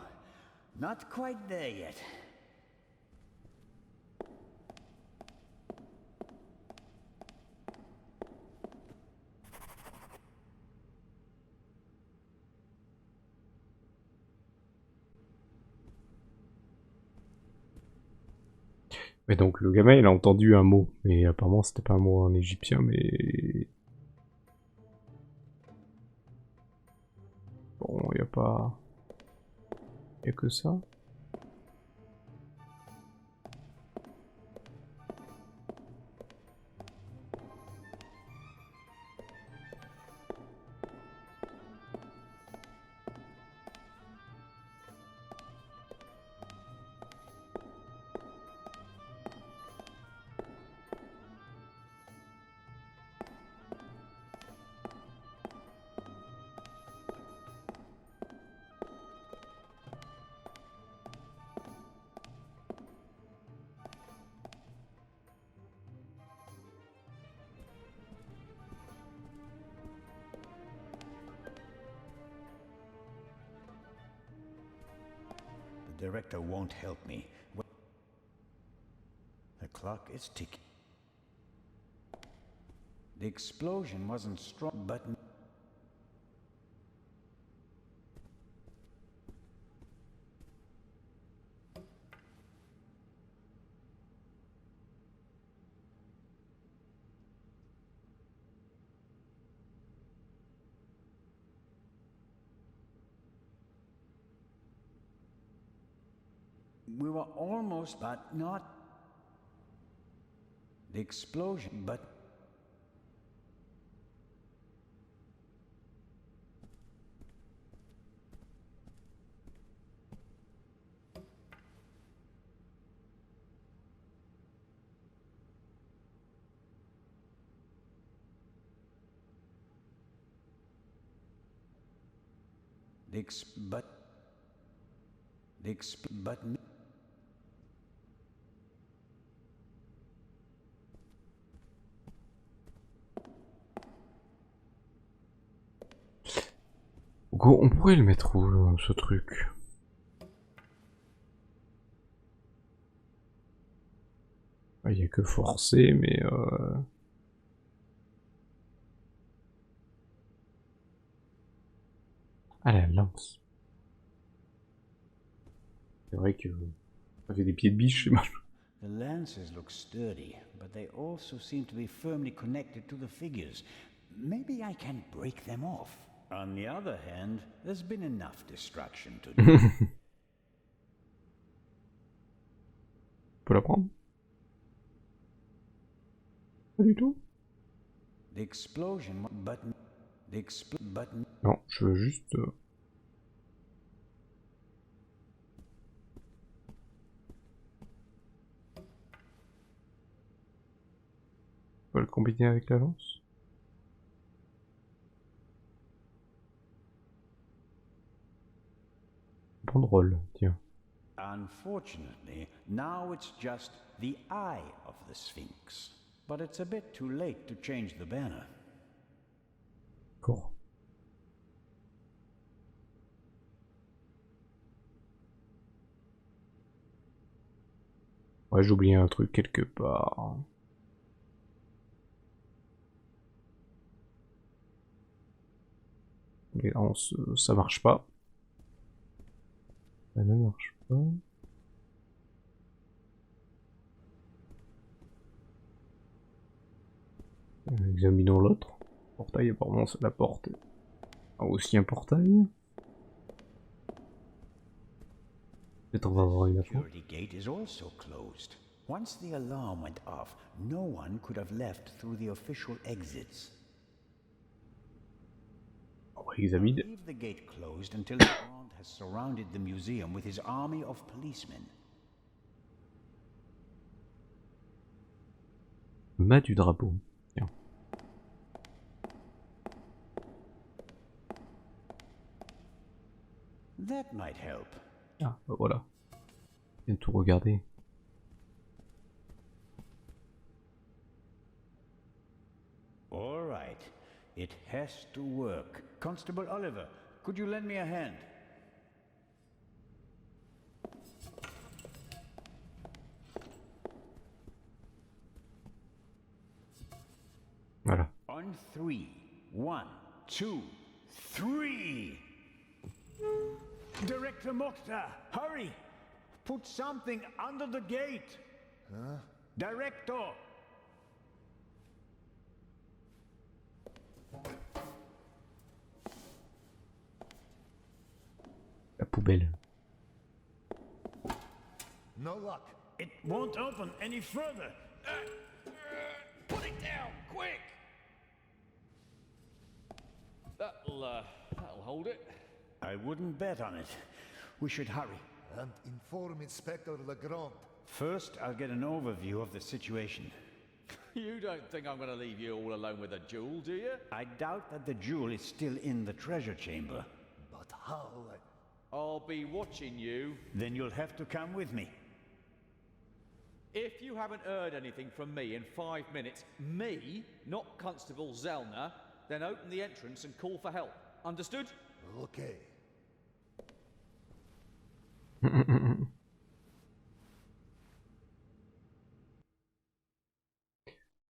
not quite there yet. Mais donc le gamin il a entendu un mot, mais apparemment c'était pas un mot en égyptien, mais... Bon, y a pas... Y a que ça. The director won't help me. The clock is ticking. The explosion wasn't strong, but... We were almost, but not... The explosion, but... But... On pourrait le mettre où, ce truc? Il y a que forcer, mais Ah, la lance. C'est vrai que ça fait des pieds de biche, c'est moche. The lances look sturdy, but they also seem to be firmly connected to the figures. Maybe I can break them off. On the other hand, there's been enough destruction to do. Faut la prendre? Pas du tout. The explosion button. Button. Non, je veux juste... On va le combiner avec la lance. Banderole, tiens. Unfortunately, now it's just the eye of the Sphinx. But it's a bit too late to change the banner. D'accord. Ouais, j'ai oublié un truc quelque part. Les lances, ça marche pas. Ça ne marche pas. Examinons l'autre. Portail, apparemment, c'est la porte. Ah, aussi un portail. Peut-être on va avoir une info. Security gate is also closed. Once the alarm went off, no one could have left through the official exits. On va examiner. Leave the gate closed until the Grand has surrounded the museum with his army of policemen. Mât du drapeau. Tiens. That might help. Ah, bah voilà. Je viens de tout regarder. All right. It has to work. Constable Oliver, could you lend me a hand? Voilà. On three. 1, 2, 3. Director Mokhtar, hurry! Put something under the gate. Huh? Director! La poubelle. No luck. It won't open any further. Put it down, quick! That'll hold it. I wouldn't bet on it. We should hurry. And inform Inspector Legrand. First, I'll get an overview of the situation. You don't think I'm gonna leave you all alone with a jewel, do you? I doubt that the jewel is still in the treasure chamber. But how? I'll be watching you. Then you'll have to come with me. If you haven't heard anything from me in 5 minutes, me, not Constable Zellner, then open the entrance and call for help. Understood? Okay.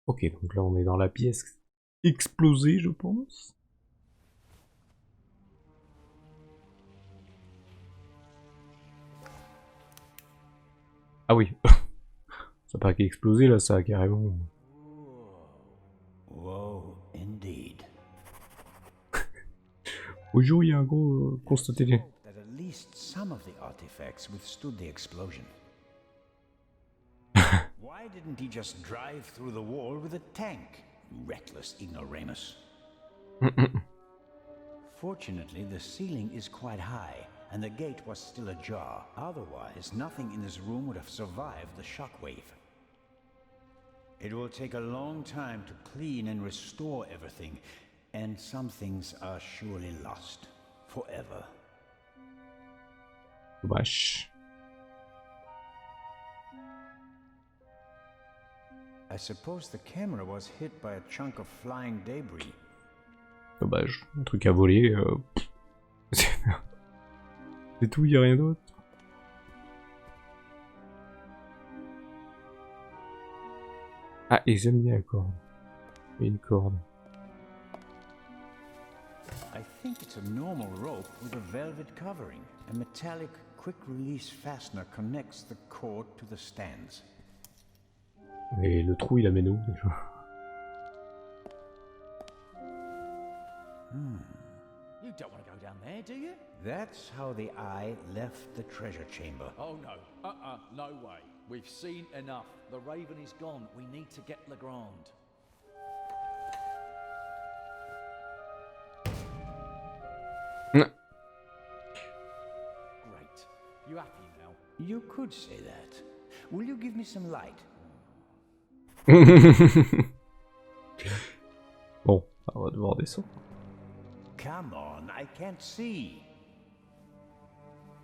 Ok, donc là on est dans la pièce explosée, je pense. Ah oui. Ça paraît qu'il a explosé là, ça a carrément. Whoa, indeed. Au jour, il y a un gros constaté. That at least some of the artifacts withstood the explosion. Why didn't he just drive through the wall with a tank? Reckless ignoramus. Fortunately, the ceiling is quite high, and the gate was still ajar. Otherwise, nothing in this room would have survived the shockwave. It will take a long time to clean and restore everything, and some things are surely lost forever. Wesh. I suppose the camera was hit by a chunk of flying debris. Dommage. Un truc à voler. C'est tout, y a rien d'autre. Ah, examiner la corde. Et une corde. I think it's a normal rope with a velvet covering. A metallic quick-release fastener connects the cord to the stands. Et le trou, il amène où déjà? You don't want to go down there, do you? That's how the eye left the treasure chamber. Oh no. No way. We've seen enough. The Raven is gone. We need to get Legrand. Mm. Great. You happy now? You could say that. Will you give me some light? Bon, on va devoir descendre. Come on, I can't see.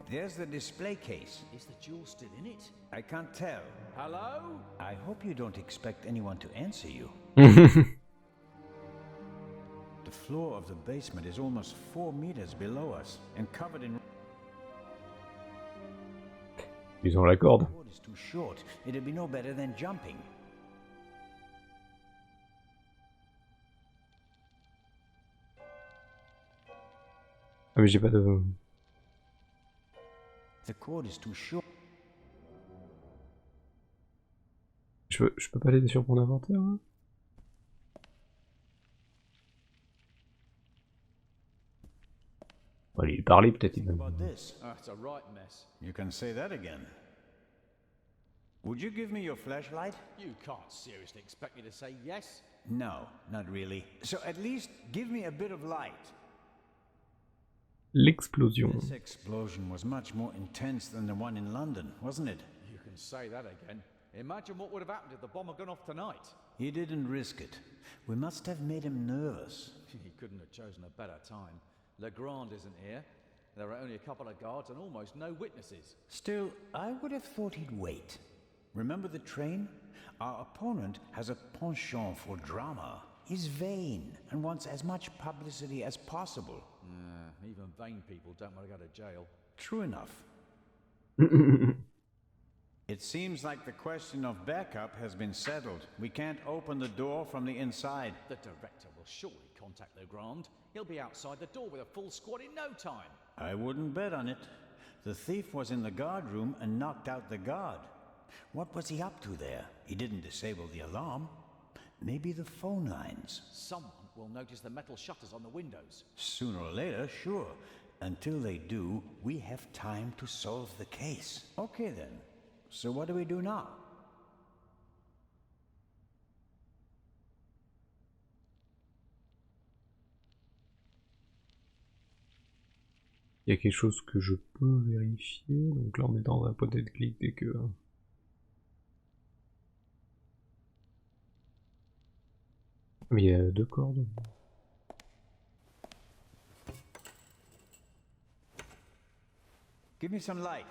There's the display case. Is the jewel still in it? I can't tell. Hello? I hope you don't expect anyone to answer you. The floor of the basement is almost 4 meters below us and covered in... Ils ont la corde. The cord is too short. It'd be no better than jumping. Ah mais j'ai pas de... The cord is too short. Je peux pas aller sur mon inventaire hein. On va lui parler peut-être. Il va... About this. That's a right mess. You can say that again. Would you give me your flashlight? You can't seriously expect me to say yes. No, not really. So at least give me a bit of light. L'explosion. This explosion was much more intense than the one in London, wasn't it? You can say that again. Imagine what would have happened if the bomb had gone off tonight. He didn't risk it. We must have made him nervous. He couldn't have chosen a better time. Legrand isn't here. There are only a couple of guards and almost no witnesses. Still, I would have thought he'd wait. Remember the train? Our opponent has a penchant for drama. He's vain and wants as much publicity as possible. Even vain people don't want to go to jail. True enough. It seems like the question of backup has been settled. We can't open the door from the inside. The director will surely contact Legrand. He'll be outside the door with a full squad in no time. I wouldn't bet on it. The thief was in the guard room and knocked out the guard. What was he up to there? He didn't disable the alarm. Maybe the phone lines. Someone will notice the metal shutters on the windows. Sooner or later, sure. Until they do, we have time to solve the case. Okay then. So what do we do now? Il y a quelque chose que je peux vérifier. Donc là, on est dans un posté de clic dès que... Mais il y a 2 cordes. Give me some light.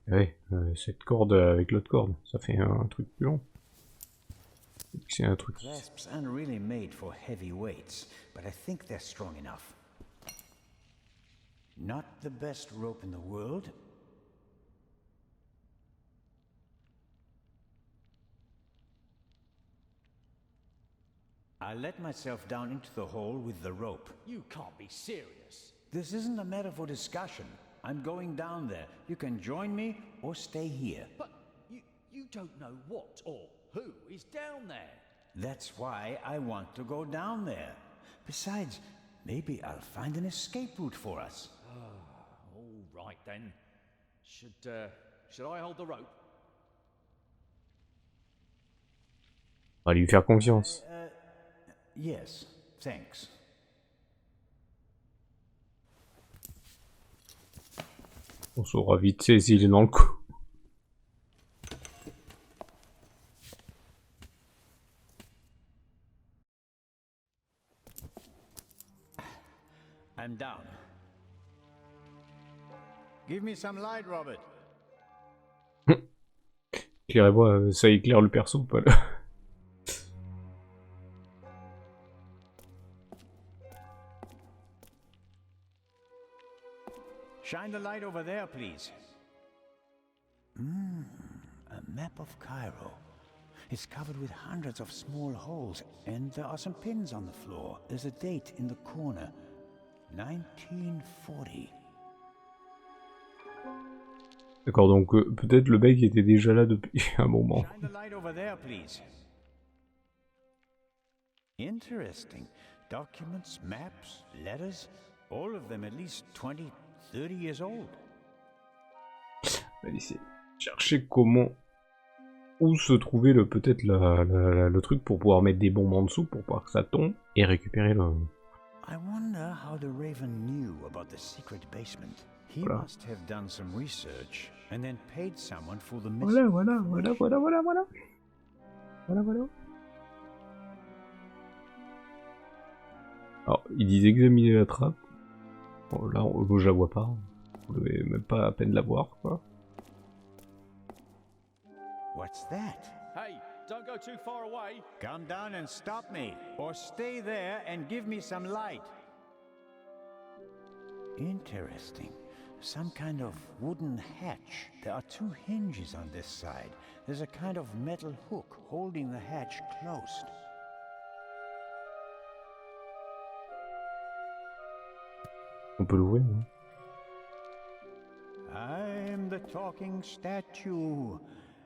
Ouais, cette corde avec l'autre corde, ça fait un truc plus long. C'est un truc. Clasps aren't really made for heavy weights, but I think they're strong enough. Not the best rope in the world. I let myself down into the hole with the rope. You can't be serious. This isn't a matter for discussion. I'm going down there. You can join me or stay here. But you don't know what or who is down there. That's why I want to go down there. Besides, maybe I'll find an escape route for us. All right then. Should I hold the rope? On va lui faire confiance. Yes, thanks. On saura vite s'il est dans le coup. I'm down. Give me some light, Robert. Éclairez-moi, ça éclaire le perso ou pas là? Shine the light over there, please. A map of Cairo. It's covered with hundreds of small holes, and there are some pins on the floor. There's a date in the corner. 1940. D'accord, donc peut-être le mec était déjà là depuis un moment. Shine the light over there, please. Interesting. Documents, maps, letters, all of them at least 20, 30 years old. On va essayer de chercher comment... Où se trouvait peut-être le truc pour pouvoir mettre des bombes en dessous pour pouvoir que ça tombe et récupérer le... I wonder how the Raven knew about the secret basement. He must have done some research and then paid someone for the missing. Voilà. Alors, il disait examiner la trappe. Bon, là, je la vois pas. Vous devez même pas à peine la voir, quoi. What's that? Hey, don't go too far away. Come down and stop me, or stay there and give me some light. Interesting. Some kind of wooden hatch. There are 2 hinges on this side. There's a kind of metal hook holding the hatch closed. On peut l'ouvrir, hein. I'm the talking statue,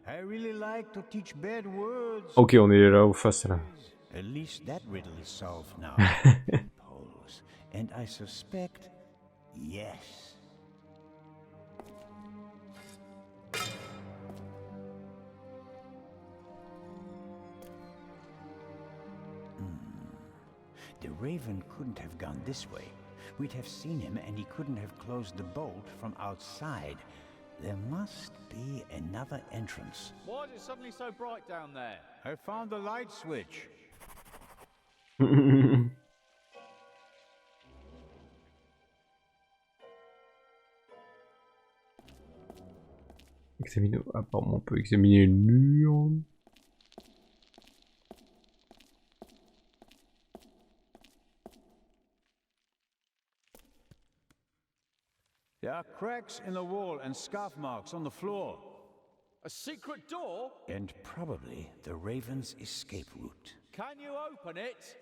I really like to teach bad words. Ok, on est là au face là. At least that riddle is solved now. Poles. And I suspect, yes. The Raven couldn't have gone this way. We'd have seen him and he couldn't have closed the bolt from outside. There must be another entrance. Why is it suddenly so bright down there? I found the light switch. Examiner. Apparemment, on peut examiner le mur. There are cracks in the wall and scarf marks on the floor. A secret door? And probably the Raven's escape route. Can you open it?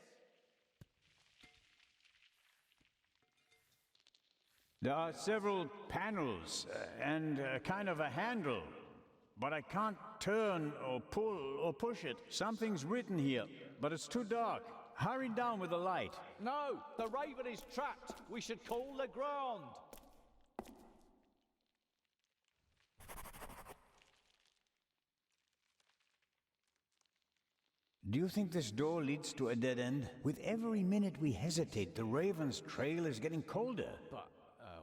There are several panels and kind of a handle. But I can't turn or pull or push it. Something's written here, but it's too dark. Hurry down with the light. No, the Raven is trapped. We should call the ground. Do you think this door leads to a dead end? With every minute we hesitate, the Raven's trail is getting colder. But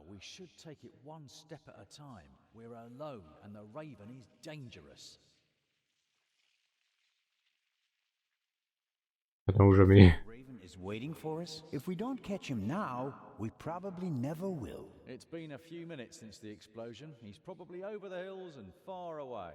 we should take it one step at a time. We're alone and the Raven is dangerous. Maintenant ou jamais. Raven is waiting for us. If we don't catch him now, we probably never will. It's been a few minutes since the explosion. He's probably over the hills and far away.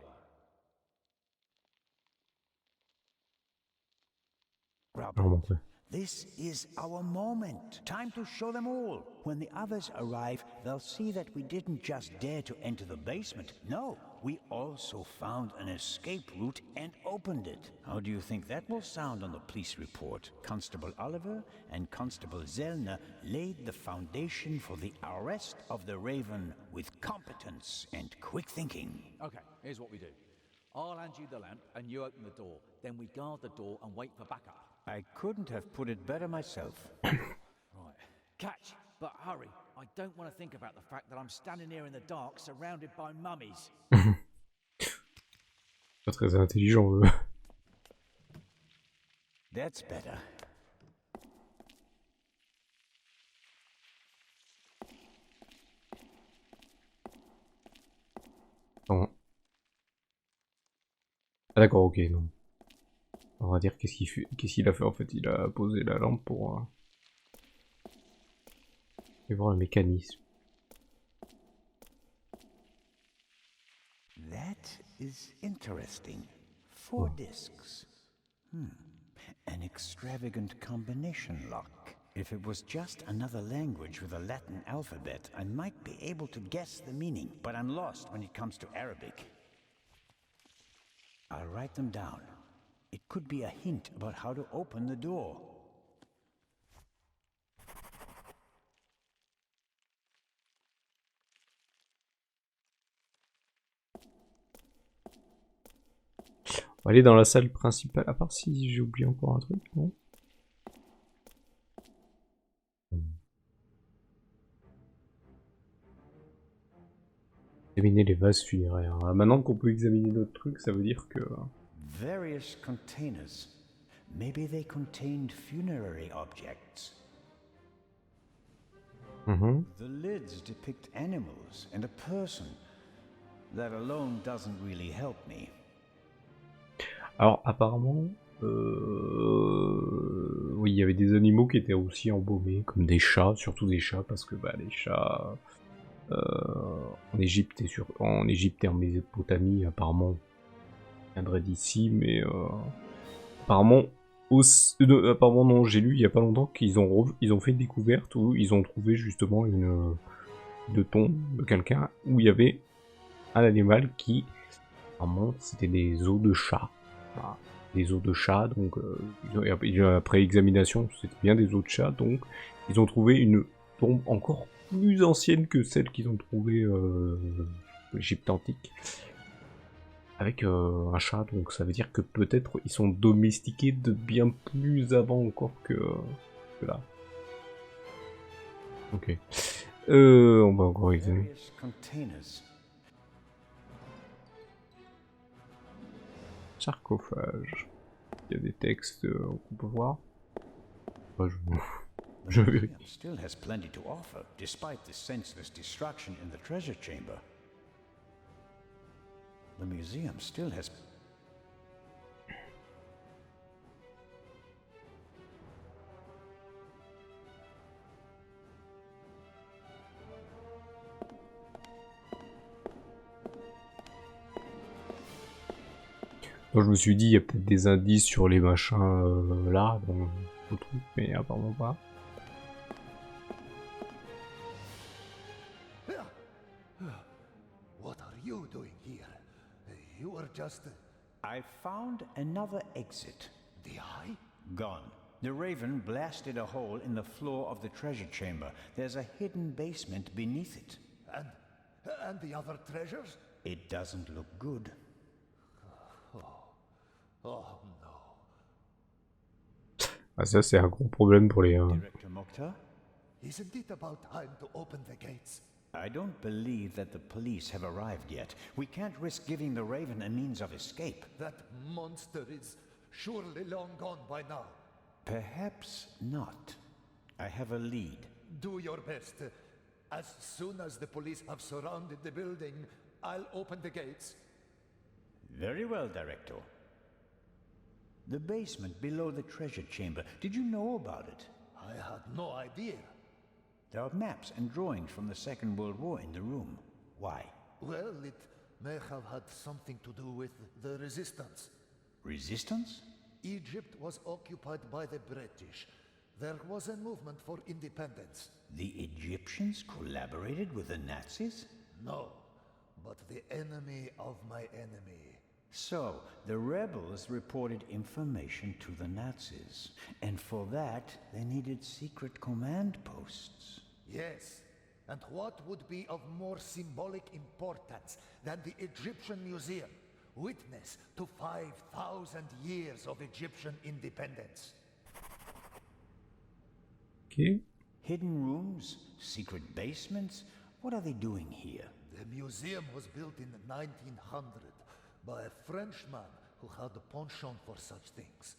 Robert, this is our moment. Time to show them all. When the others arrive, they'll see that we didn't just dare to enter the basement. No, we also found an escape route and opened it. How do you think that will sound on the police report? Constable Oliver and Constable Zellner laid the foundation for the arrest of the Raven with competence and quick thinking. Okay, here's what we do. I'll hand you the lamp and you open the door. Then we guard the door and wait for backup. I couldn't have put it better myself. Right. Catch, but hurry. I don't want to think about the fact that I'm standing here in the dark surrounded by mummies. Pas très intelligent, eux. That's better. Non. Ah d'accord, ok, non. On va dire qu'est-ce qu'il a fait en fait. Il a posé la lampe pour et voir le mécanisme. That is interesting. 4 discs. An extravagant combination lock. If it was just another language with a Latin alphabet, I might be able to guess the meaning, but I'm lost when it comes to Arabic. I'll write them down. It could be a hint about how to open the door. On va aller dans la salle principale, à part si j'ai oublié encore un truc, non? Examiner les vases funéraires. Maintenant qu'on peut examiner d'autres trucs, ça veut dire que... Various containers. Maybe they contained funerary objects. The lids depict animals and a person. That alone doesn't really help me. Alors apparemment, oui, il y avait des animaux qui étaient aussi embaumés, comme des chats, surtout des chats, parce que bah, les chats en Égypte et en Mésopotamie, apparemment, viendraient d'ici, mais apparemment, apparemment non, j'ai lu il y a pas longtemps qu'ils ont fait une découverte où ils ont trouvé justement une tombe de quelqu'un où il y avait un animal qui, apparemment, c'était des os de chat. Voilà. Des os de chat, donc après examination, c'était bien des os de chat, donc ils ont trouvé une tombe encore plus ancienne que celle qu'ils ont trouvée l'Égypte antique. avec un chat, donc ça veut dire que peut-être ils sont domestiqués de bien plus avant encore que là. Ok. On va encore examiner. Various containers. Sarcophage. Il y a des textes qu'on peut voir. Ouais, je The vais. museum still has plenty to offer, despite the senseless destruction in the treasure chamber. The museum still has... Moi, je me suis dit, il y a peut-être des indices sur les machins là, dans le truc, mais apparemment pas. What are you doing here? You were just... I found another exit. The Eye? Gone. The Raven blasted a hole in the floor of the treasure chamber. There's a hidden basement beneath it. And the other treasures? It doesn't look good. Oh no. Ah, ça, c'est un gros problème pour les... Director Mokhtar? Isn't it about time to open the gates? I don't believe that the police have arrived yet. We can't risk giving the Raven a means of escape. That monster is surely long gone by now. Perhaps not. I have a lead. Do your best. As soon as the police have surrounded the building, I'll open the gates. Very well, Director. The basement below the treasure chamber. Did you know about it? I had no idea. There are maps and drawings from the Second World War in the room. Why? Well, it may have had something to do with the resistance. Resistance? Egypt was occupied by the British. There was a movement for independence. The Egyptians collaborated with the Nazis? No, but the enemy of my enemy. So, the rebels reported information to the Nazis, and for that they needed secret command posts. Yes, and what would be of more symbolic importance than the Egyptian Museum, witness to 5,000 years of Egyptian independence? Ok. Hidden rooms? Secret basements? What are they doing here? The museum was built in 1900 by a Frenchman who had a penchant for such things.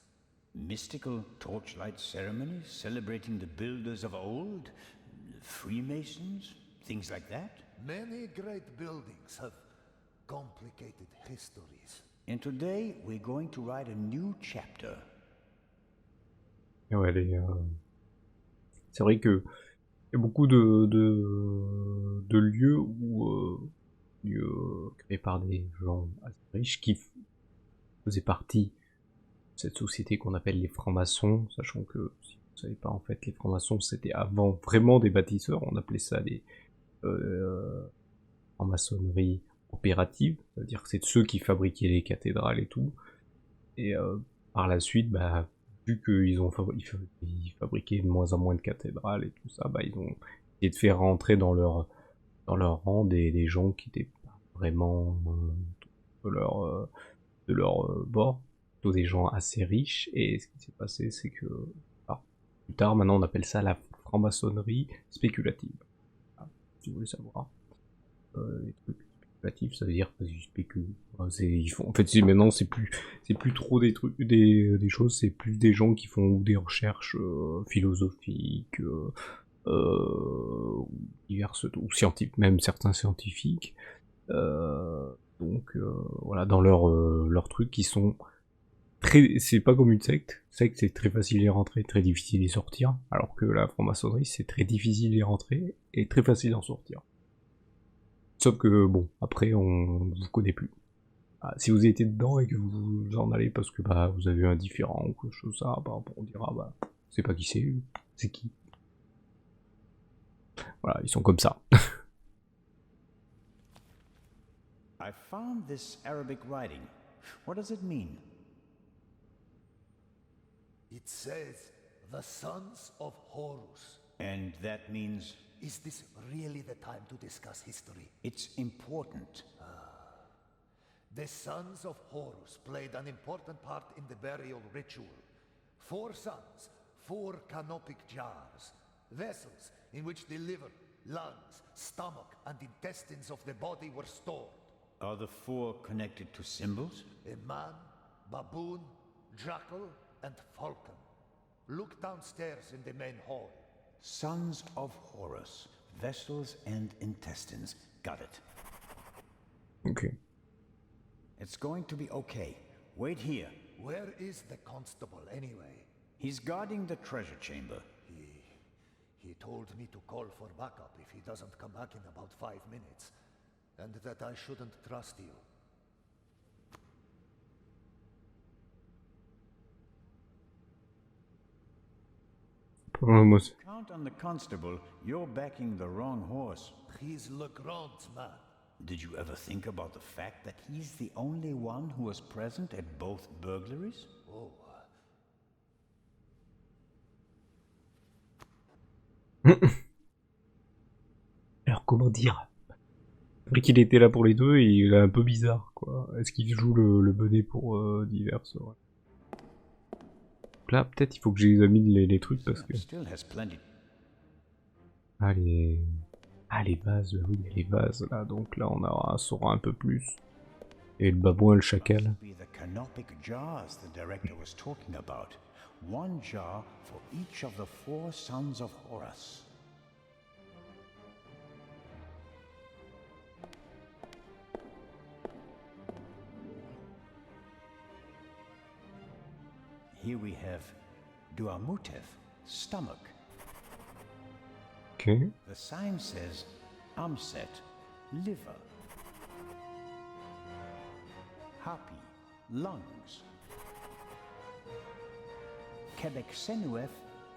Mystical torchlight ceremonies celebrating the builders of old? Freemasons? Things like that? Many great buildings have complicated histories. And today we're going to write a new chapter. Et ouais, c'est vrai que il y a beaucoup de lieux où créés par des gens assez riches qui faisaient partie de cette société qu'on appelle les francs-maçons, sachant que si vous ne savez pas, en fait, les francs-maçons c'était avant vraiment des bâtisseurs, on appelait ça les franc-maçonnerie opérative, c'est-à-dire que c'est ceux qui fabriquaient les cathédrales et tout, et par la suite, bah, vu qu'ils ils fabriquaient de moins en moins de cathédrales et tout ça, bah, ils ont essayé de faire rentrer dans leur rang des gens qui étaient pas vraiment de leur bord, plutôt des gens assez riches, et ce qui s'est passé, c'est que plus tard, maintenant, on appelle ça la franc-maçonnerie spéculative. Voilà, si vous voulez savoir. Les trucs spéculatifs, ça veut dire qu'ils spéculent. En fait, maintenant, c'est plus trop des trucs, des choses, c'est plus des gens qui font des recherches philosophiques, diverses, ou scientifiques, même certains scientifiques. Donc, voilà, dans leurs trucs qui sont c'est pas comme une secte. Secte, c'est très facile d'y rentrer, très difficile d'y sortir. Alors que la franc-maçonnerie, c'est très difficile d'y rentrer et très facile d'en sortir. Sauf que, bon, après, on vous connaît plus. Ah, si vous étiez dedans et que vous en allez parce que bah vous avez eu un différent ou quelque chose ça, bah on dira bah c'est pas qui c'est qui. Voilà, ils sont comme ça. I found this Arabic writing. What does it mean? It says, the sons of Horus. And that means? Is this really the time to discuss history? It's important. The sons of Horus played an important part in the burial ritual. 4 sons, 4 canopic jars, vessels in which the liver, lungs, stomach, and intestines of the body were stored. Are the 4 connected to symbols? A man, baboon, jackal, and falcon. Look downstairs in the main hall. Sons of Horus, vessels and intestines. Got it. Ok. It's going to be okay. Wait here. Where is the constable anyway? He's guarding the treasure chamber. He told me to call for backup if he doesn't come back in about 5 minutes. And that I shouldn't trust you. Count on the constable. You're backing the wrong horse. He's Legrand's man. Did you ever think about the fact that he's the only one who was present at both burglaries? Oh. Alors comment dire? Après qu'il était là pour les deux, il est un peu bizarre quoi. Est-ce qu'il joue le bonnet pour diverses ouais. Donc là peut-être il faut que j'examine les trucs parce que... Ah les vases, oui il y a les vases là, donc là on saura un peu plus. Et le babouin, le chacal. One jar for each of the 4 sons of Horus. Here we have Duamutef, stomach. Okay. The sign says Amset, liver. Hapi, lungs. Quebec-Senuef,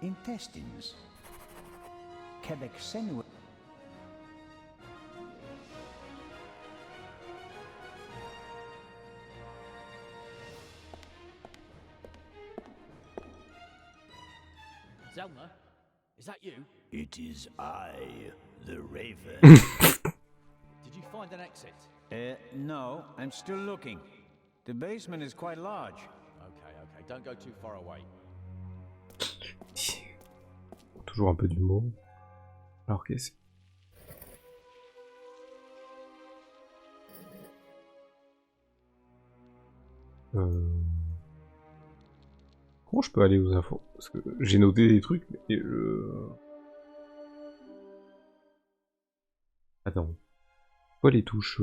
intestines. Quebec-Senuef. Zelma, is that you? It is I, the Raven. Did you find an exit? No, I'm still looking. The basement is quite large. Okay, don't go too far away. Toujours un peu d'humour. Alors qu'est-ce... Comment je peux aller aux infos? Parce que j'ai noté des trucs, mais Attends. Quoi les touches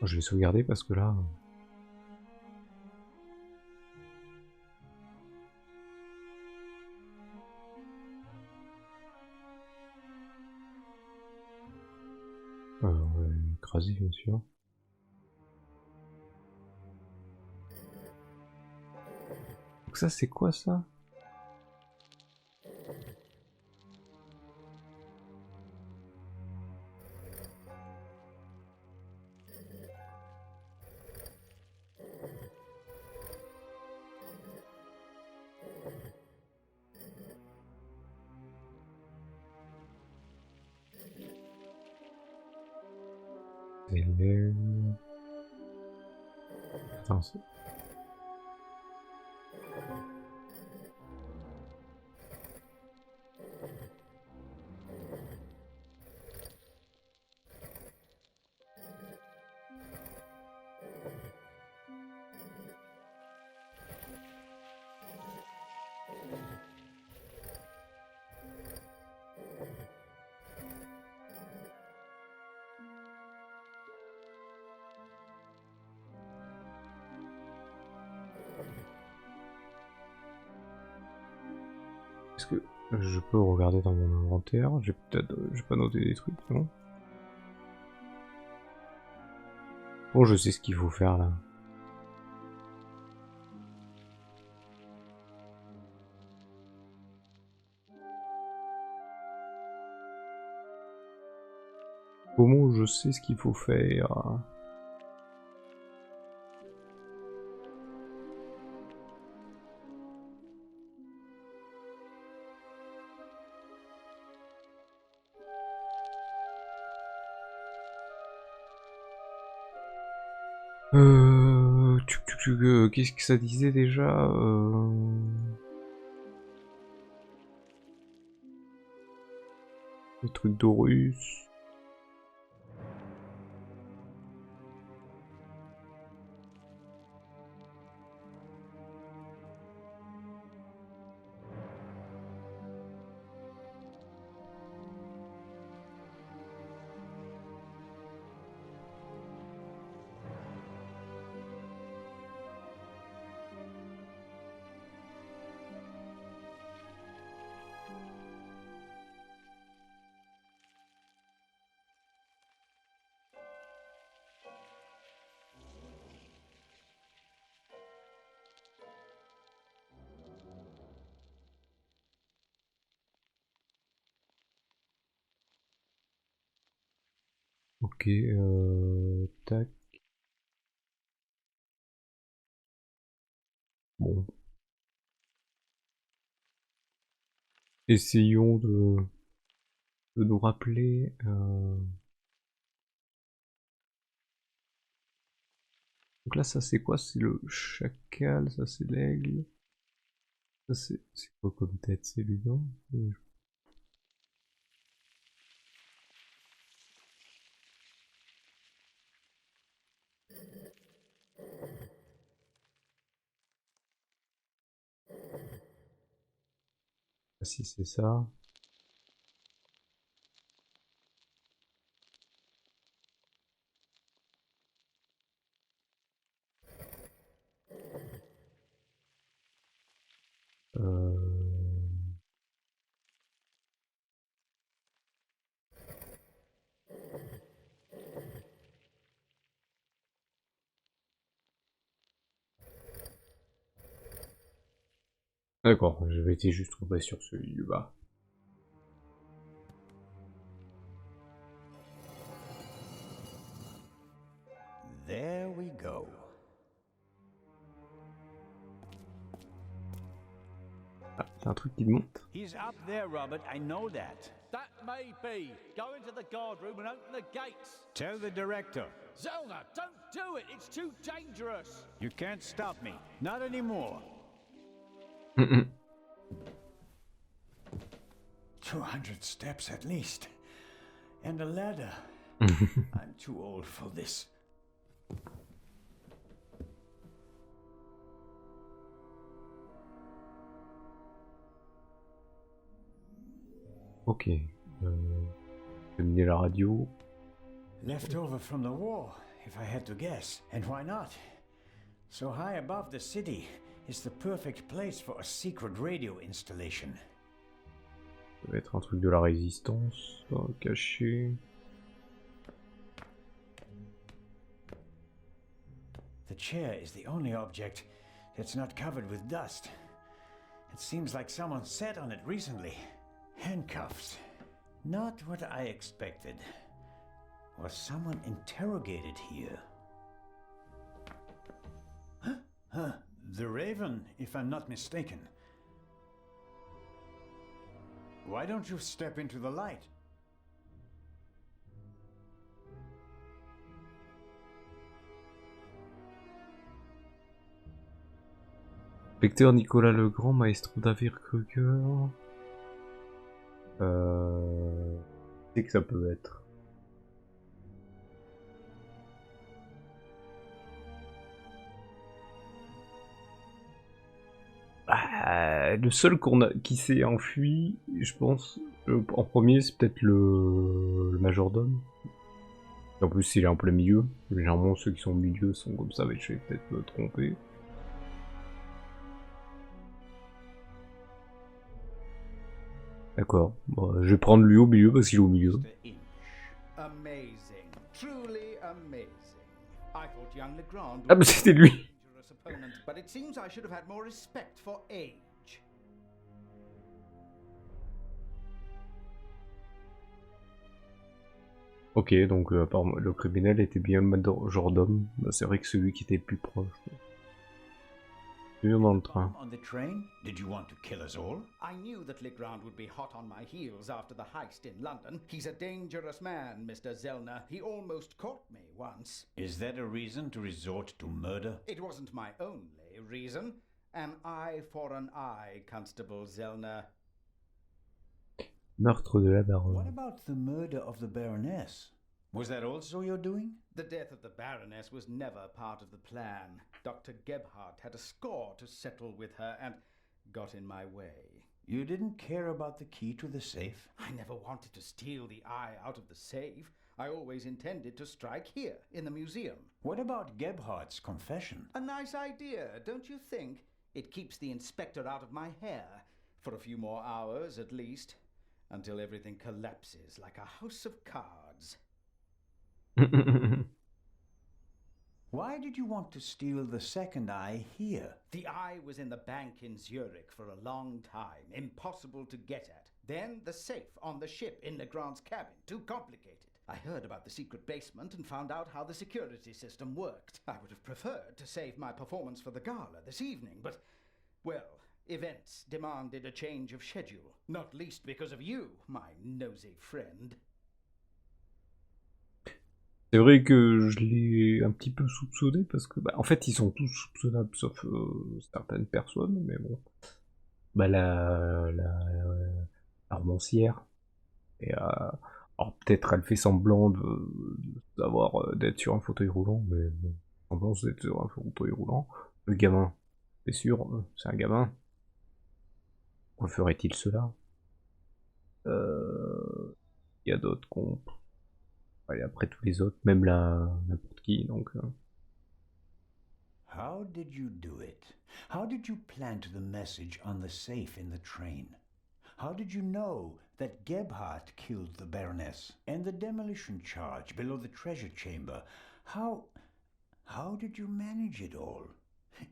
Je vais sauvegarder parce que là... on va écraser bien sûr. Donc ça c'est quoi ça? Attends, c'est... Est-ce que je peux regarder dans mon inventaire? J'ai pas noté des trucs, non? Bon, je sais ce qu'il faut faire là. Comment je sais ce qu'il faut faire? Qu'est-ce que ça disait déjà le truc d'Horus. Ok, tac. Bon. Essayons de nous rappeler. Donc là, ça c'est quoi? C'est le chacal, ça c'est l'aigle. Ça c'est quoi comme tête? C'est lui, non? Ah, si c'est ça. D'accord, je vais été juste tombé sur celui du bas. There we go. Ah, c'est un truc qui monte. He's up there, Robert. I know that. That may be. Go into the guard room and open the gates. Tell the director. Zelna, don't do it. It's too dangerous. You can't stop me. Not anymore. 200 steps at least. And a ladder. I'm too old for this. Ok. Terminer la radio. Left over from the war, if I had to guess. And why not? So high above the city is the perfect place for a secret radio installation. Ça va être un truc de la résistance, caché. The chair is the only object that's not covered with dust. It seems like someone sat on it recently. Handcuffs. Not what I expected. Was someone interrogated here? The Raven, if I'm not mistaken. Why don't you step into the light? Inspecteur Nicolas Legrand, maestro David Kruger. C'est que ça peut être. Le seul qui s'est enfui, je pense, en premier, c'est peut-être le majordome. En plus, il est en plein milieu. Généralement, ceux qui sont au milieu sont comme ça, mais je vais peut-être me tromper. D'accord. Bon, je vais prendre lui au milieu parce qu'il est au milieu. Amazing, truly amazing. I thought young Legrand Ah bah c'était lui. dangerous opponent, but it seems I should have had more respect for age. Ok, donc apparemment le criminel était bien majordome. Bah, c'est vrai que celui qui était le plus proche. Dans le train. On the train? Did you want to kill us all? I knew that Legrand would be hot on my heels after the heist in London. He's a dangerous man, Mr. Zellner. He almost caught me once. Is that a reason to resort to murder? It wasn't my only reason. An eye for an eye, Constable Zellner. Meurtre de la baronne. What about the murder of the Baroness? Was that also your doing? The death of the Baroness was never part of the plan. Dr. Gebhardt had a score to settle with her and got in my way. You didn't care about the key to the safe? I never wanted to steal the eye out of the safe. I always intended to strike here, in the museum. What about Gebhardt's confession? A nice idea, don't you think? It keeps the inspector out of my hair. For a few more hours, at least. Until everything collapses like a house of cards. Why did you want to steal the second eye here? The eye was in the bank in Zurich for a long time, impossible to get at. Then the safe on the ship in Legrand's cabin, too complicated. I heard about the secret basement and found out how the security system worked. I would have preferred to save my performance for the gala this evening, but, well, events demanded a change of schedule. Not least because of you, my nosy friend. C'est vrai que je l'ai un petit peu soupçonné parce que, en fait, ils sont tous soupçonnables sauf certaines personnes, mais bon. La romancière. Et alors peut-être elle fait semblant d'être sur un fauteuil roulant, mais bon, semblant d'être sur un fauteuil roulant. Le gamin, c'est sûr, c'est un gamin. Pourquoi ferait-il cela? Il y a d'autres qu'on... Et après tous les autres, même n'importe qui, donc... How did you do it? How did you plant the message on the safe in the train? How did you know that Gebhardt killed the Baroness? And the demolition charge below the treasure chamber? How did you manage it all?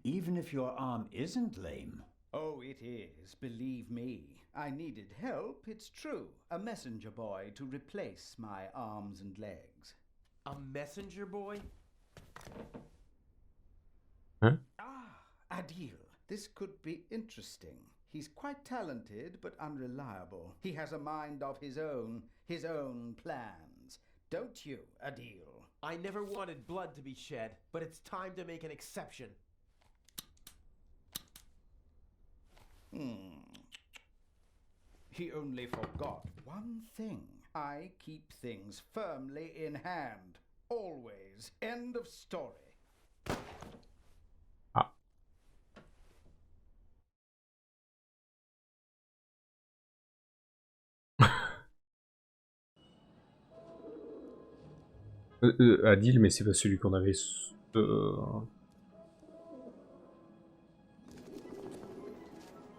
Even if your arm isn't lame. Oh, it is, believe me. I needed help, it's true. A messenger boy to replace my arms and legs. A messenger boy? Huh? Ah, Adil. This could be interesting. He's quite talented, but unreliable. He has a mind of his own plans. Don't you, Adil? I never wanted blood to be shed, but it's time to make an exception. He only forgot one thing. I keep things firmly in hand. Always. End of story. Ah. Adil, mais c'est pas celui qu'on avait...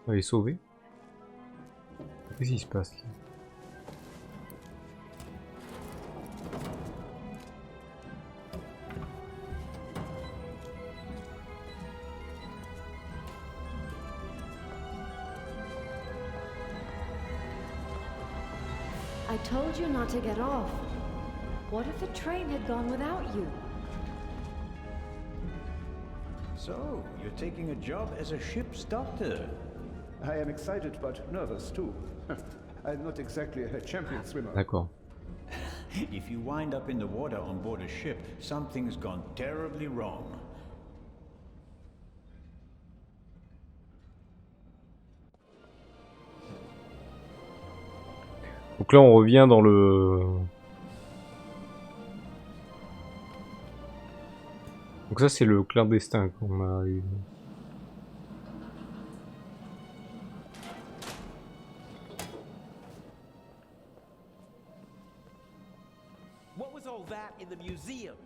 On avait sauvé. Qu'est-ce qui se passe là? I told you not to get off. What if the train had gone without you? So, you're taking a job as a ship's doctor. I am excited but nervous too. I'm not exactly a champion swimmer. D'accord. If you wind up in the water on board a ship, something's gone terribly wrong. Donc là on revient dans le... Donc ça c'est le clandestin qu'on a eu. What was all that in the museum?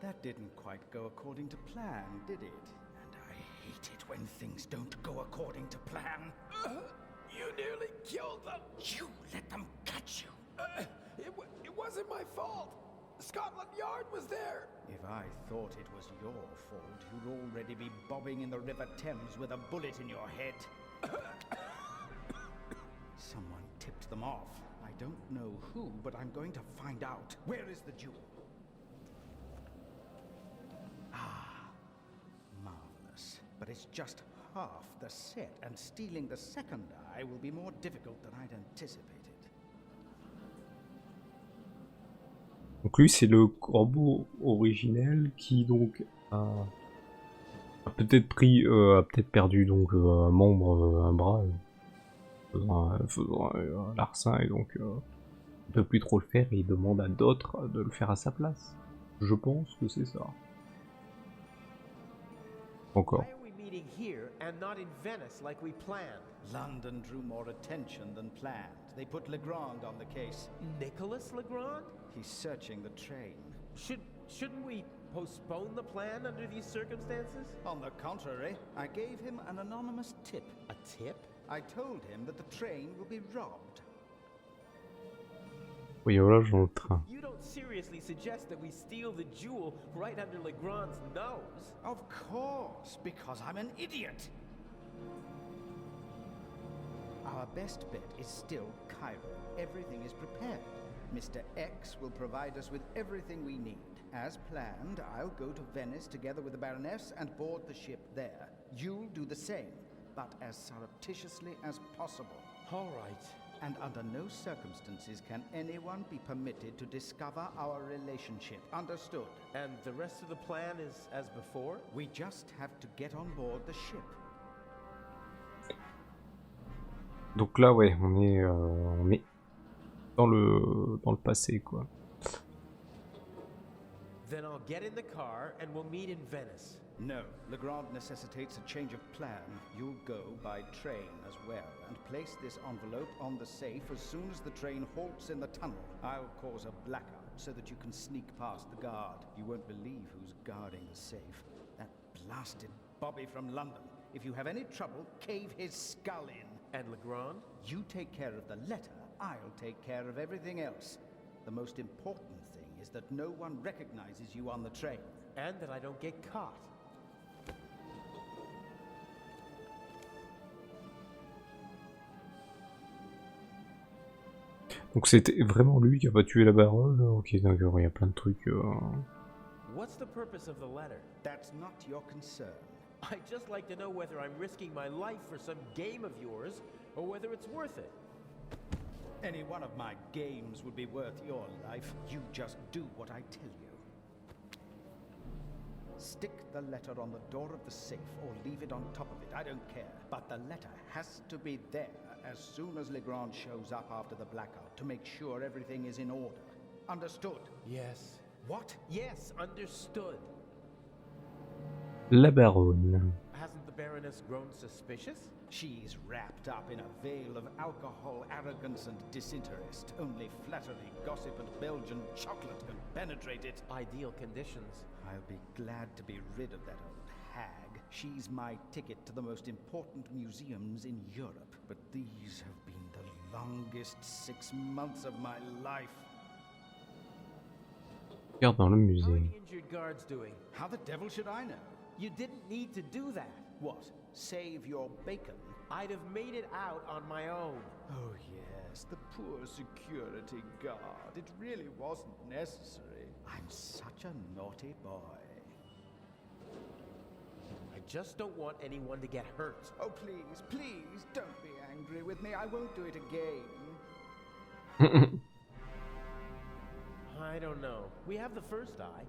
That didn't quite go according to plan, did it? And I hate it when things don't go according to plan. You nearly killed them. You let them catch you. It wasn't my fault. Scotland Yard was there. If I thought it was your fault, you'd already be bobbing in the River Thames with a bullet in your head. Someone tipped them off. I don't know who, but I'm going to find out. Where is the jewel? Ah, marvelous. but it's just half the set, and stealing the second eye will be more difficult than I'd anticipated. Donc lui c'est le corbeau originel qui donc a peut-être pris, a peut-être perdu donc un membre, un bras, faisant un larcin, et donc il peut plus trop le faire et il demande à d'autres de le faire à sa place. Je pense que c'est ça. Encore. Why are we meeting here and not in Venice like we planned? London drew more attention than planned. They put Legrand on the case. Nicholas Legrand? He's searching the train. Shouldn't we postpone the plan under these circumstances? On the contrary, I gave him an anonymous tip. A tip? I told him that the train will be robbed. Oui, voilà, dans le train. You don't seriously suggest that we steal the jewel right under Legrand's nose? Of course, because I'm an idiot. Our best bet is still Cairo. Everything is prepared. Mr. X will provide us with everything we need. As planned, I'll go to Venice together with the Baroness and board the ship there. You'll do the same, but as surreptitiously as possible. All right. And under no circumstances can anyone be permitted to discover our relationship. Understood? And the rest of the plan is as before? We just have to get on board the ship. Donc là, ouais, on est dans le passé, quoi. Then I'll get in the car and we'll meet in Venice. No, Legrand necessitates a change of plan. You'll go by train as well, and place this envelope on the safe as soon as the train halts in the tunnel. I'll cause a blackout so that you can sneak past the guard. You won't believe who's guarding the safe. That blasted Bobby from London. If you have any trouble, cave his skull in. And Legrand? You take care of the letter, I'll take care of everything else. The most important thing is that no one recognizes you on the train. And that I don't get caught. Donc c'était vraiment lui qui a pas tué la baronne. Ok, d'accord, il y a plein de trucs. What's the purpose of the letter? That's not your concern. I'd just like to know whether I'm risking my life for some game of yours, or whether it's worth it. Any one of my games would be worth your life. You just do what I tell you. Stick the letter on the door of the safe, or leave it on top of it, I don't care. But the letter has to be there as soon as Legrand shows up after the blackout, to make sure everything is in order. Understood? Yes. What? Yes, understood. La baronne. Hasn't the Baroness grown suspicious? She's wrapped up in a veil of alcohol, arrogance, and disinterest. Only flattery, gossip, and Belgian chocolate can penetrate it. Ideal conditions. I'll be glad to be rid of that old hag. She's my ticket to the most important museums in Europe. But these have been the longest 6 months of my life. Regarde dans le musée. How are the injured guards doing? How the devil should I know? You didn't need to do that. What? Save your bacon? I'd have made it out on my own. Oh yes, the poor security guard. It really wasn't necessary. I'm such a naughty boy. I just don't want anyone to get hurt. Oh please, please, don't be angry with me. I won't do it again. I don't know. We have the first eye,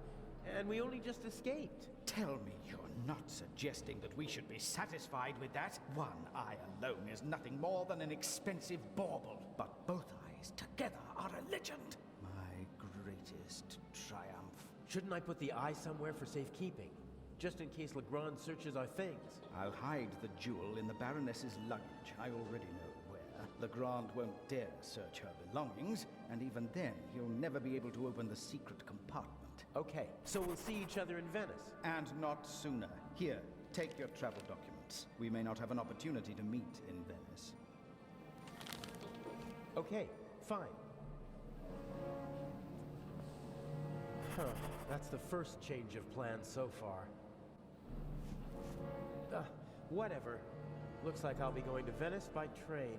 and we only just escaped. Tell me you're not suggesting that we should be satisfied with that? One eye alone is nothing more than an expensive bauble, but both eyes together are a legend. My greatest triumph. Shouldn't I put the eye somewhere for safekeeping? Just in case Legrand searches our things. I'll hide the jewel in the Baroness's luggage. I already know where. Legrand won't dare search her belongings, and even then, he'll never be able to open the secret compartment. Okay, so we'll see each other in Venice. And not sooner. Here, take your travel documents. We may not have an opportunity to meet in Venice. Okay, fine. Huh, that's the first change of plans so far. Whatever. Looks like I'll be going to Venice by train.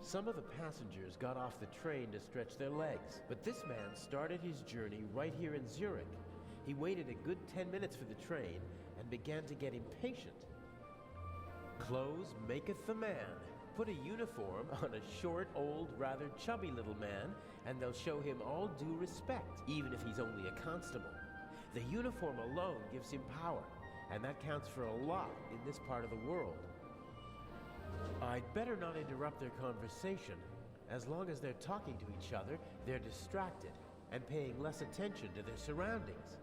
Some of the passengers got off the train to stretch their legs, but this man started his journey right here in Zurich. He waited a good 10 minutes for the train and began to get impatient. Clothes maketh the man. Put a uniform on a short, old, rather chubby little man, and they'll show him all due respect, even if he's only a constable. The uniform alone gives him power, and that counts for a lot in this part of the world. I'd better not interrupt their conversation. As long as they're talking to each other, they're distracted and paying less attention to their surroundings.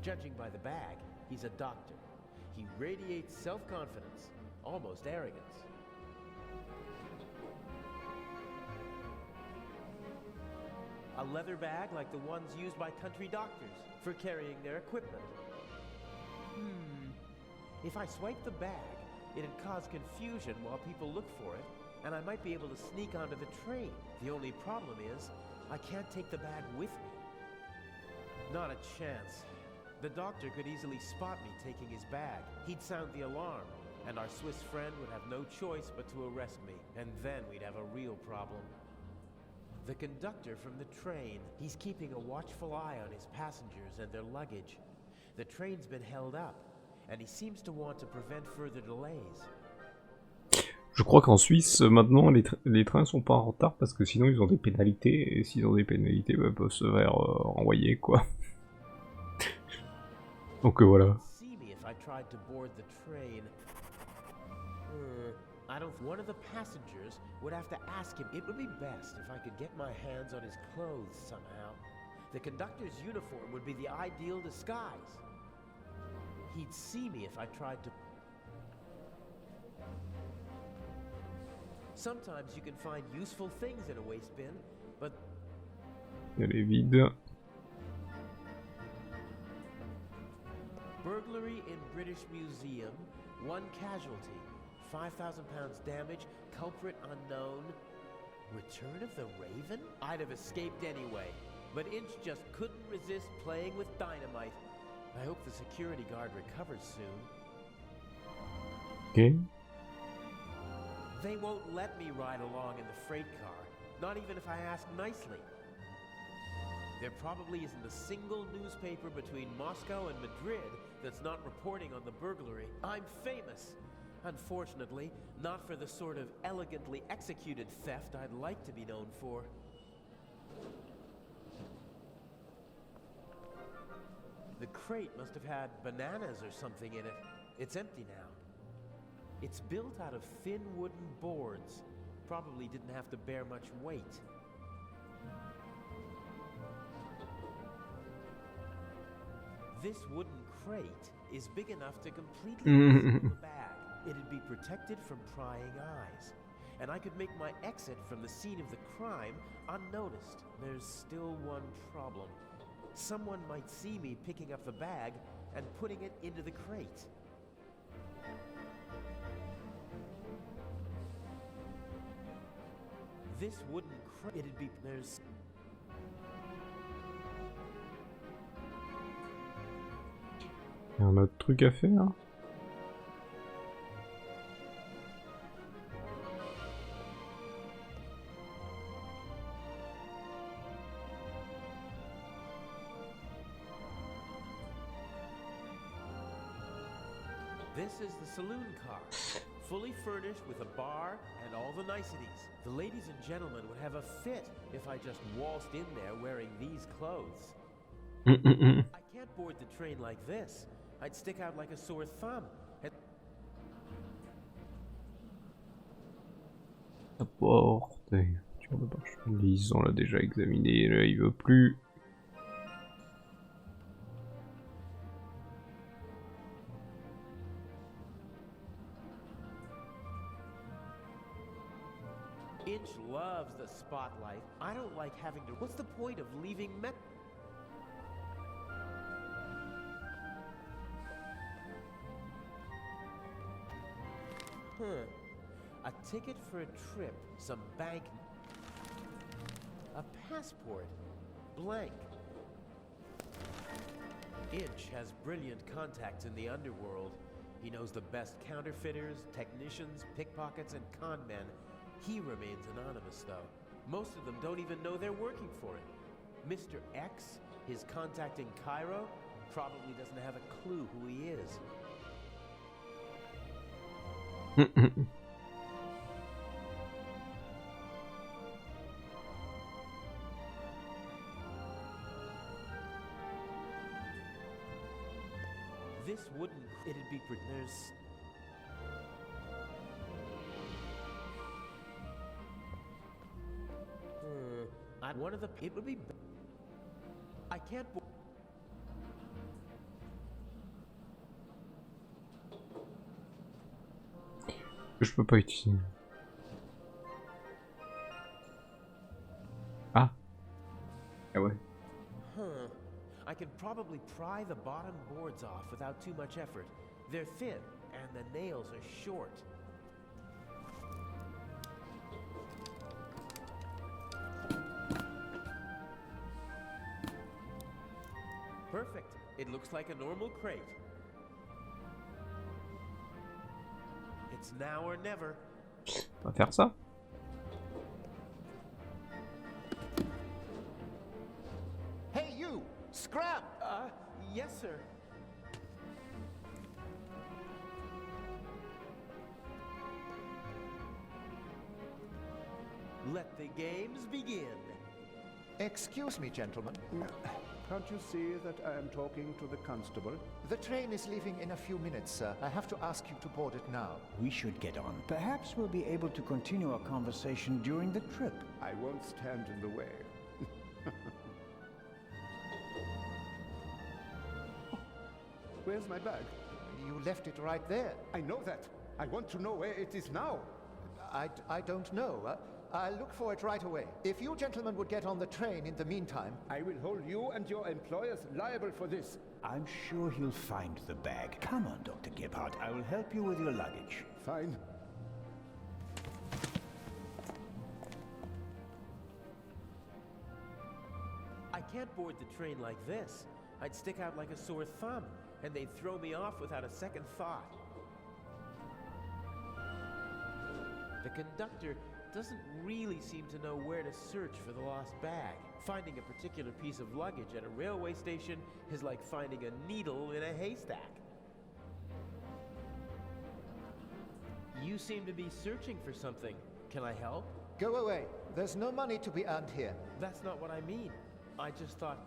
Judging by the bag, he's a doctor. He radiates self-confidence, almost arrogance. A leather bag like the ones used by country doctors for carrying their equipment. If I swipe the bag, it'd cause confusion while people look for it, and I might be able to sneak onto the train. The only problem is, I can't take the bag with me. Not a chance. The doctor could easily spot me taking his bag. He'd sound the alarm, and our Swiss friend would have no choice but to arrest me, and then we'd have a real problem. The conductor from the train, he's keeping a watchful eye on his passengers and their luggage. The train's been held up, and he seems to want to prevent further delays. Je crois qu'en Suisse, maintenant, les trains sont pas en retard parce que sinon ils ont des pénalités, et s'ils ont des pénalités, bah, ils peuvent se faire renvoyer, quoi. Donc voilà. One of the passengers would have to ask him. It would be best if I could get my hands on his clothes somehow. The conductor's uniform would be the ideal disguise. He'd see me if I tried to. Sometimes you can find useful things in a waste bin, but Elle est vide. Burglary in British Museum, 1 casualty, 5,000 pounds damage, culprit unknown. Return of the Raven? I'd have escaped anyway, but Inch just couldn't resist playing with dynamite. I hope the security guard recovers soon. Okay. They won't let me ride along in the freight car, not even if I ask nicely. There probably isn't a single newspaper between Moscow and Madrid that's not reporting on the burglary. I'm famous. Unfortunately, not for the sort of elegantly executed theft I'd like to be known for. The crate must have had bananas or something in it. It's empty now. It's built out of thin wooden boards. Probably didn't have to bear much weight. This wooden crate is big enough to completely conceal the bag. It'd be protected from prying eyes. And I could make my exit from the scene of the crime unnoticed. There's still one problem. Someone might see me picking up the bag and putting it into the crate. This wooden crate, it'd be, there's... Il y a un autre truc à faire. This is the saloon car, fully furnished with a bar and all the niceties. The ladies and gentlemen would have a fit if I just waltzed in there wearing these clothes. I can't board the train like this. I'd stick out like a sore thumb. La porte. Sur le marchandise, on l'a déjà examiné. Là, il veut plus. Inch loves the spotlight. I don't like having to. What's the point of leaving Met? A ticket for a trip, some bank, a passport, blank. Inch has brilliant contacts in the underworld. He knows the best counterfeiters, technicians, pickpockets, and con men. He remains anonymous, though. Most of them don't even know they're working for him. Mr. X, his contact in Cairo, probably doesn't have a clue who he is. This wouldn't... It'd be... There's... One of the... It would be... I can't... Je peux pas utiliser. Ah. Ah ouais. I could probably pry the bottom boards off without too much effort. They're thin, and the nails are short. Perfect. It looks like a normal crate. It's now or never. On va faire ça. Hey you! Scram! Yes sir. Let the games begin. Excuse me, gentlemen. Can't you see that I am talking to the constable? The train is leaving in a few minutes, sir. I have to ask you to board it now. We should get on. Perhaps we'll be able to continue our conversation during the trip. I won't stand in the way. Where's my bag? You left it right there. I know that. I want to know where it is now. I don't know. I'll look for it right away. If you gentlemen would get on the train in the meantime... I will hold you and your employers liable for this. I'm sure he'll find the bag. Come on, Dr. Gebhardt. I will help you with your luggage. Fine. I can't board the train like this. I'd stick out like a sore thumb, and they'd throw me off without a second thought. The conductor doesn't really seem to know where to search for the lost bag. Finding a particular piece of luggage at a railway station is like finding a needle in a haystack. You seem to be searching for something. Can I help? Go away. There's no money to be earned here. That's not what I mean. I just thought,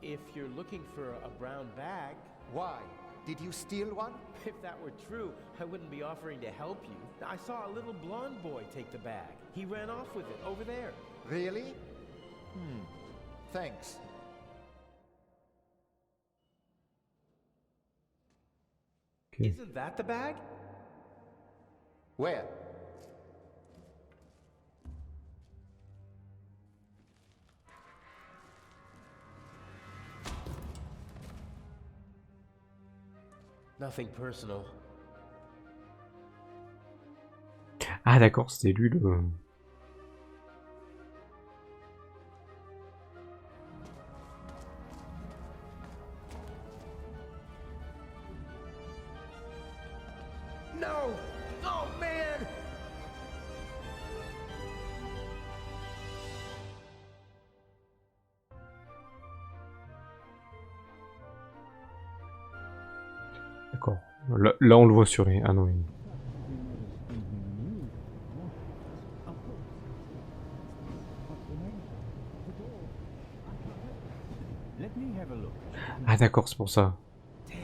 if you're looking for a brown bag... Why? Did you steal one? If that were true, I wouldn't be offering to help you. I saw a little blonde boy take the bag. He ran off with it, over there. Really? Thanks. Okay. Isn't that the bag? Where? Nothing personal. Ah d'accord, c'était lui le... No! Oh man! D'accord. Là on le voit sur les... Ah non, il... Ah d'accord, c'est pour ça. Damn,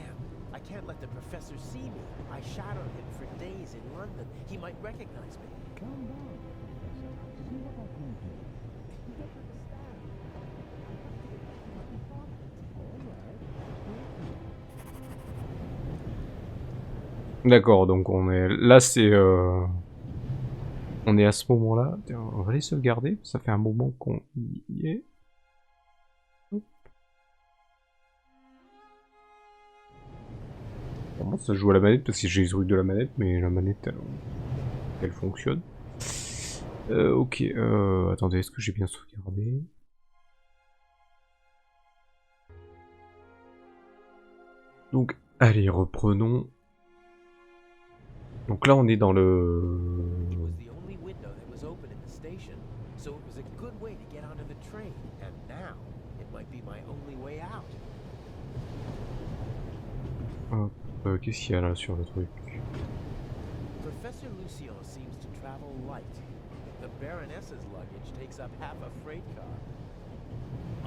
I can't let the professor see me. I shadowed him for days in London. He might recognize me. Calm down, Professor. See what I can do. You don't understand. D'accord, donc on est... Là c'est... On est à ce moment-là. On va les sauvegarder, ça fait un moment qu'on y est. Vraiment, ça joue à la manette parce que j'ai les trucs de la manette, mais la manette elle fonctionne. Ok, attendez, est-ce que j'ai bien sauvegardé? Donc, allez, reprenons. Donc là, on est dans le... a good way to get onto the train, and now it might be my only way out. Qu'est-ce qu'il y a là sur le truc? Professor Lucien seems to travel light. The Baroness's luggage takes up half a freight car.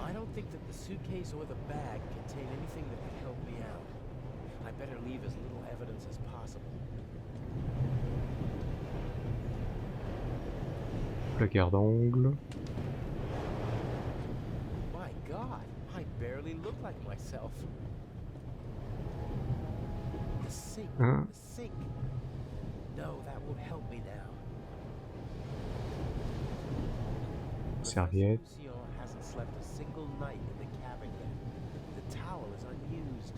I don't think that the suitcase or the bag contain anything that could help me out. I better leave as little evidence as possible. Placard d'angle. My God, I barely look like myself. The sink, Hein? the sink. No, that won't help me now. Serviette. Lucien hasn't slept a single night in the cabin yet. The towel is unused.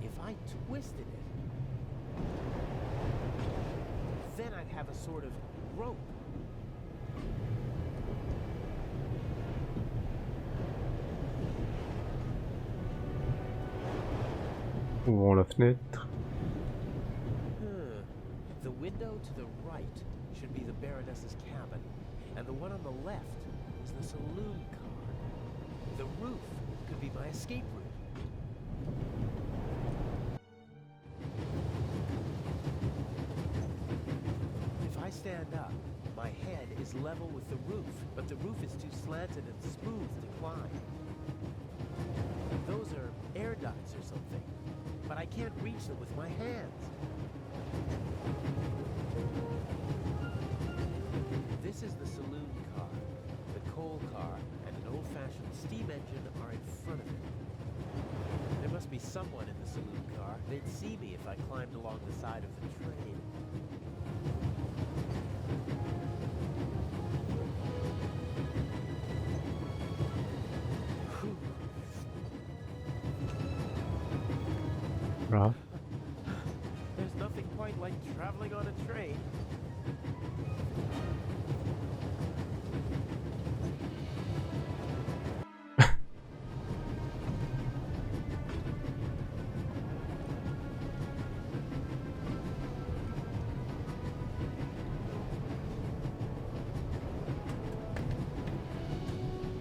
If I twisted it, then I'd have a sort of rope. Ouvrons la fenêtre. The window to the right should be the Baroness's cabin, and the one on the left is the saloon car. The roof could be my escape route. If I stand up, my head is level with the roof, but the roof is too slanted and smooth to climb. Those are air ducts or something, but I can't reach them with my hands. This is the saloon car. The coal car and an old-fashioned steam engine are in front of it. There must be someone in the saloon car. They'd see me if I climbed along the side of the train. Voilà. There's nothing quite like traveling on a train.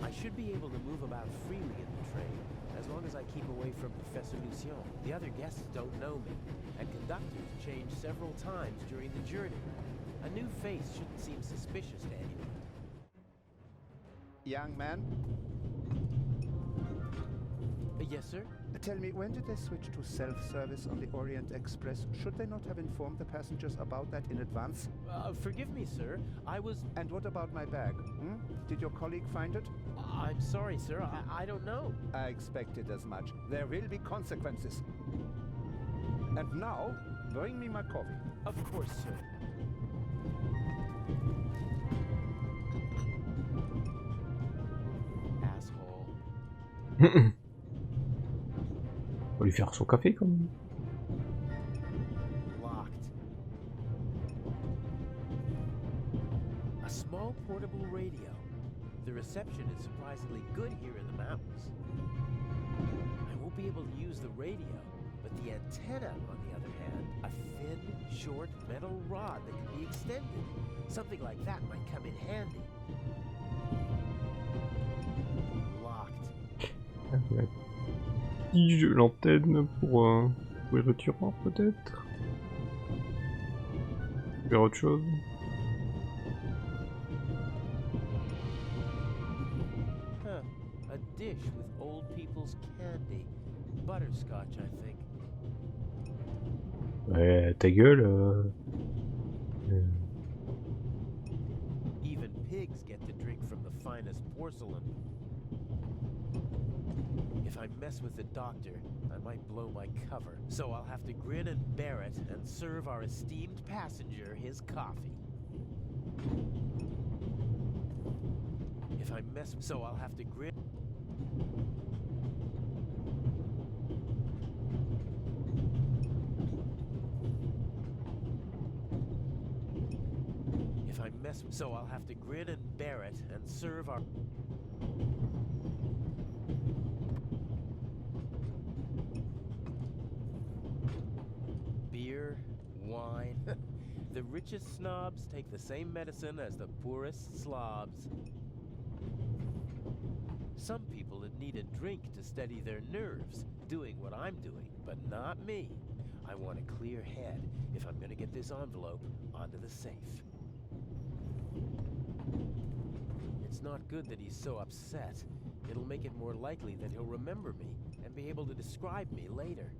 I should be able to move about freely in the train, as long as I keep away from Professor Lucien. The other guests don't know me, and conductors change several times during the journey. A new face shouldn't seem suspicious to anyone. Young man, Yes, sir? tell me, when did they switch to self-service on the Orient Express? Should they not have informed the passengers about that in advance? Forgive me, sir. I was... And what about my bag? Did your colleague find it? I'm sorry, sir. I don't know. I expected as much. There will be consequences. And now, bring me my coffee. Of course, sir. Asshole. On va lui faire son café quand même. Locked. A small portable radio. The reception is surprisingly good here in the mountains. I won't be able to use the radio, but the antenna, on the other hand, a thin, short metal rod that can be extended. Something like that might come in handy. Locked. L'antenne pour ouvrir le tiroir peut-être. Faire autre chose. Huh. A dish with old people's candy. Butterscotch, I think. Ouais, ta gueule. Even pigs get to drink from the finest porcelain. If I mess with the doctor, I might blow my cover. So I'll have to grin and bear it and serve our esteemed passenger his coffee. If I mess... So I'll have to grin... If I mess... So I'll have to grin and bear it and serve our... Beer, wine, The richest snobs take the same medicine as the poorest slobs. Some people would need a drink to steady their nerves, doing what I'm doing, but not me. I want a clear head if I'm gonna get this envelope onto the safe. It's not good that he's so upset. It'll make it more likely that he'll remember me and be able to describe me later.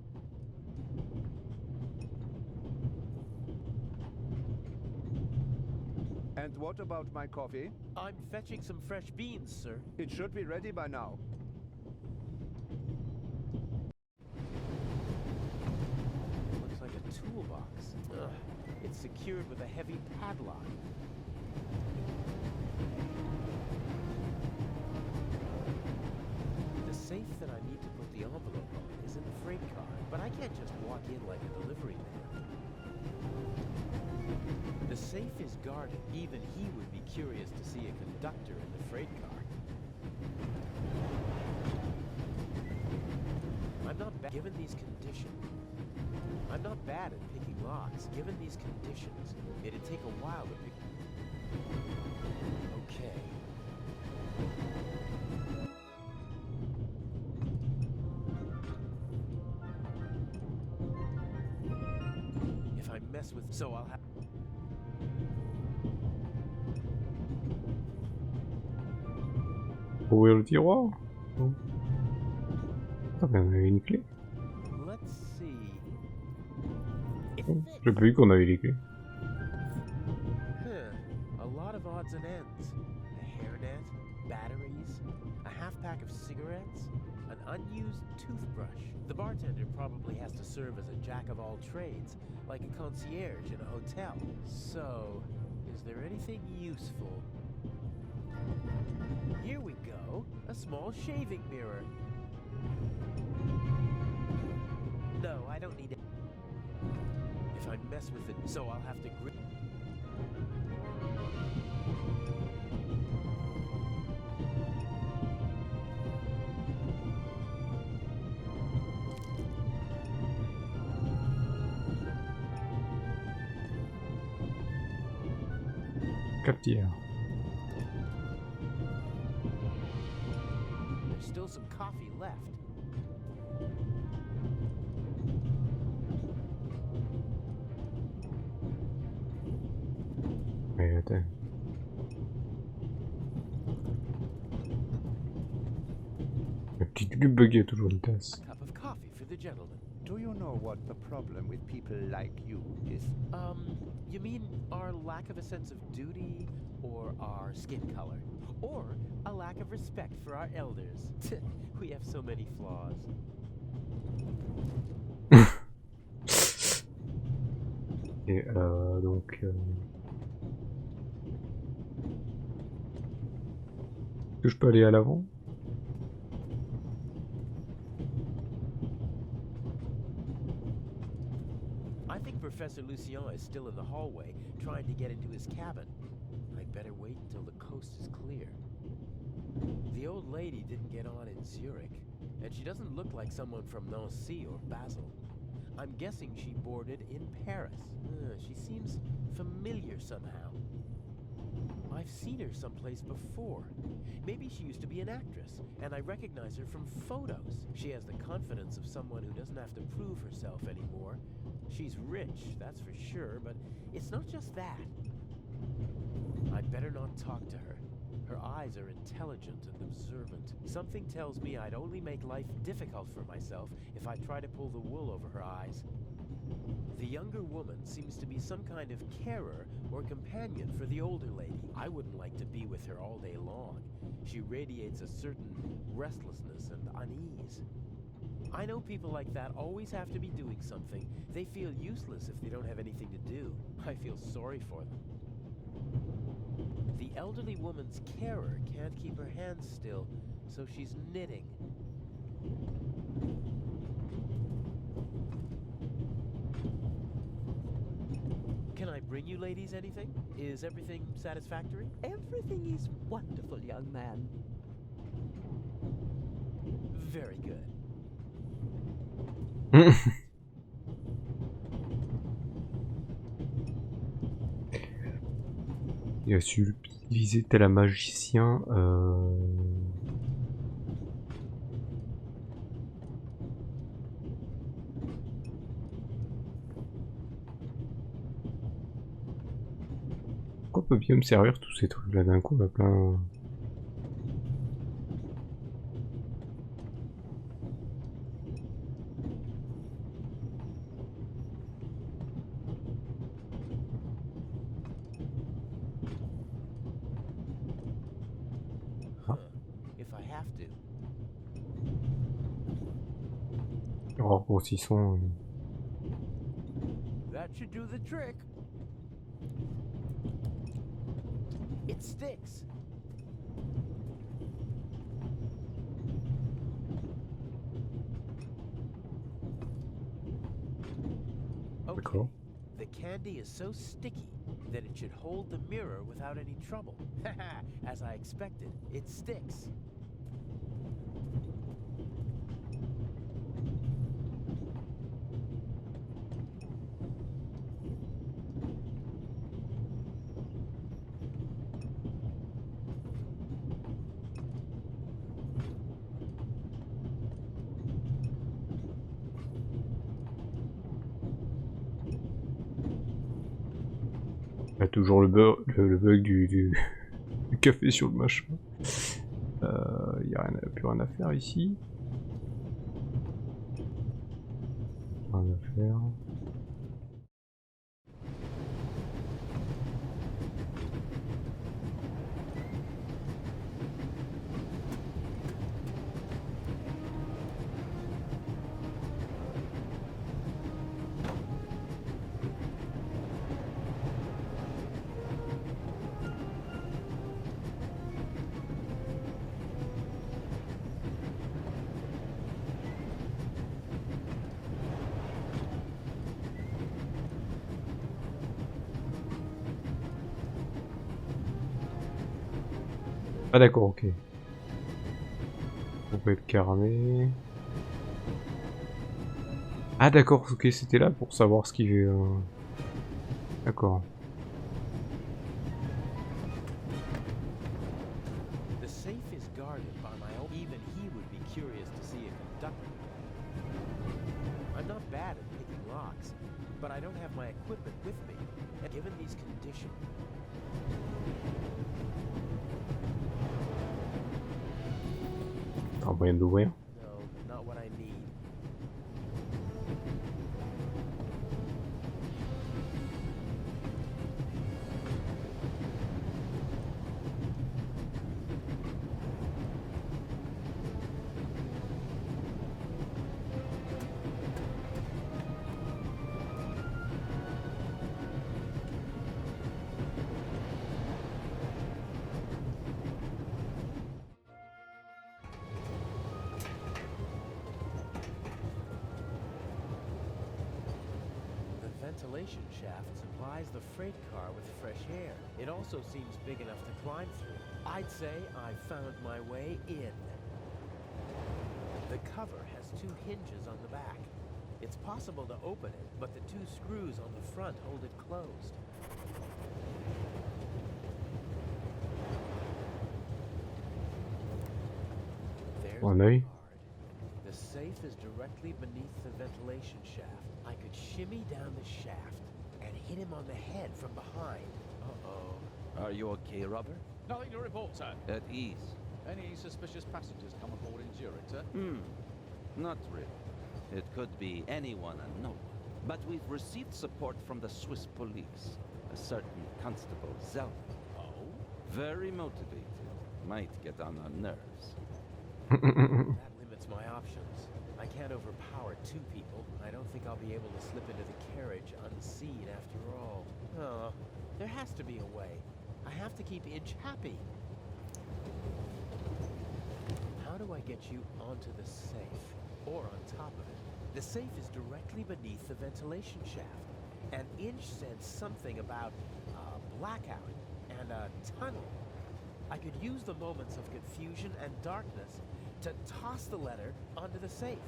And what about my coffee? I'm fetching some fresh beans, sir. It should be ready by now. Looks like a toolbox. Ugh, it's secured with a heavy padlock. The safe that I need to put the envelope on is in the freight car, but I can't just walk in like a delivery man. The safe is guarded. Even he would be curious to see a conductor in the freight car. I'm not bad given these conditions. I'm not bad at picking locks. Given these conditions, it'd take a while to pick. Okay. If I mess with, so I'll have. Ouvrir le tiroir. Attends, mais on avait une clé. Let's see. J'ai pas vu qu'on avait les clés. A lot of odds and ends. A hairnet, batteries, a half pack of cigarettes, an unused toothbrush. The bartender probably has to serve as a jack of all trades, like a concierge in a hotel. So, is there anything useful? Here we go, a small shaving mirror. No, I don't need it. If I mess with it, so I'll have to grip. Cafetière. There's still some coffee left. Mais attends. La petite cube buggée toujours une tasse. A cup of coffee for the gentleman. Do you know what the problem with people like you is? You mean our lack of a sense of duty, or our skin color, or a lack of respect for our elders? We have so many flaws. Et donc... Est-ce que je peux aller à l'avant? I think Professor Lucien is still in the hallway, trying to get into his cabin. I'd better wait until the coast is clear. The old lady didn't get on in Zurich, and she doesn't look like someone from Nancy or Basel. I'm guessing she boarded in Paris. She seems familiar somehow. I've seen her someplace before. Maybe she used to be an actress, and I recognize her from photos. She has the confidence of someone who doesn't have to prove herself anymore. She's rich, that's for sure, but it's not just that. I'd better not talk to her. Her eyes are intelligent and observant. Something tells me I'd only make life difficult for myself if I try to pull the wool over her eyes. The younger woman seems to be some kind of carer or companion for the older lady. I wouldn't like to be with her all day long. She radiates a certain restlessness and unease. I know people like that always have to be doing something. They feel useless if they don't have anything to do. I feel sorry for them. The elderly woman's carer can't keep her hands still, so she's knitting. Can I bring you ladies anything? Is everything satisfactory? Everything is wonderful, young man. Very good. Il a subdivisé tel un magicien. Pourquoi on peut bien me servir tous ces trucs là d'un coup? On a plein. Oh, grossissant. That should do the trick. It sticks. Okay. The candy is so sticky that it should hold the mirror without any trouble. As I expected, it sticks. Il y a toujours le bug du café sur le machin. Il n'y a plus rien à faire ici. Rien à faire. Ah d'accord, ok. On peut être carné. Ah d'accord, ok, c'était là pour savoir ce qu'il y avait. D'accord. The safe is guarded by my own. Even he would be curious to see a conductor. I'm not bad at picking locks, but I don't have my equipment with me. And given these conditions. T'as un moyen d'ouvrir? No, not what I need. Ventilation shaft supplies the freight car with fresh air. It also seems big enough to climb through. I'd say I found my way in. The cover has 2 hinges on the back. It's possible to open it, but the 2 screws on the front hold it closed. There's Un œil. the safe is directly beneath the ventilation shaft. I could shimmy down the shaft and hit him on the head from behind. Uh-oh. Are you okay, Robert? Nothing to report, sir. At ease. Any suspicious passengers come aboard in Zurich, sir? Not really. It could be anyone and no one. But we've received support from the Swiss police. A certain Constable Zelda. Oh? Very motivated. Might get on our nerves. That limits my options. I can't overpower 2 people. I don't think I'll be able to slip into the carriage unseen after all. Oh, there has to be a way. I have to keep Idge happy. How do I get you onto the safe? Or on top of it? The safe is directly beneath the ventilation shaft. And Idge said something about a blackout and a tunnel. I could use the moments of confusion and darkness to toss the letter onto the safe.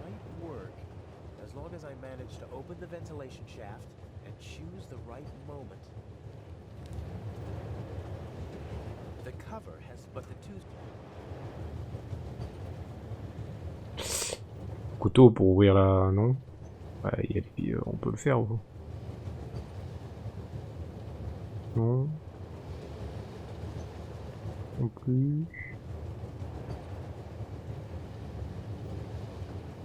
Might work, as long as I manage to open the ventilation shaft and choose the right moment. cover has but the two. Couteau pour ouvrir la... non. Ouais, y a des... on peut le faire. Ouais. Non. Non plus.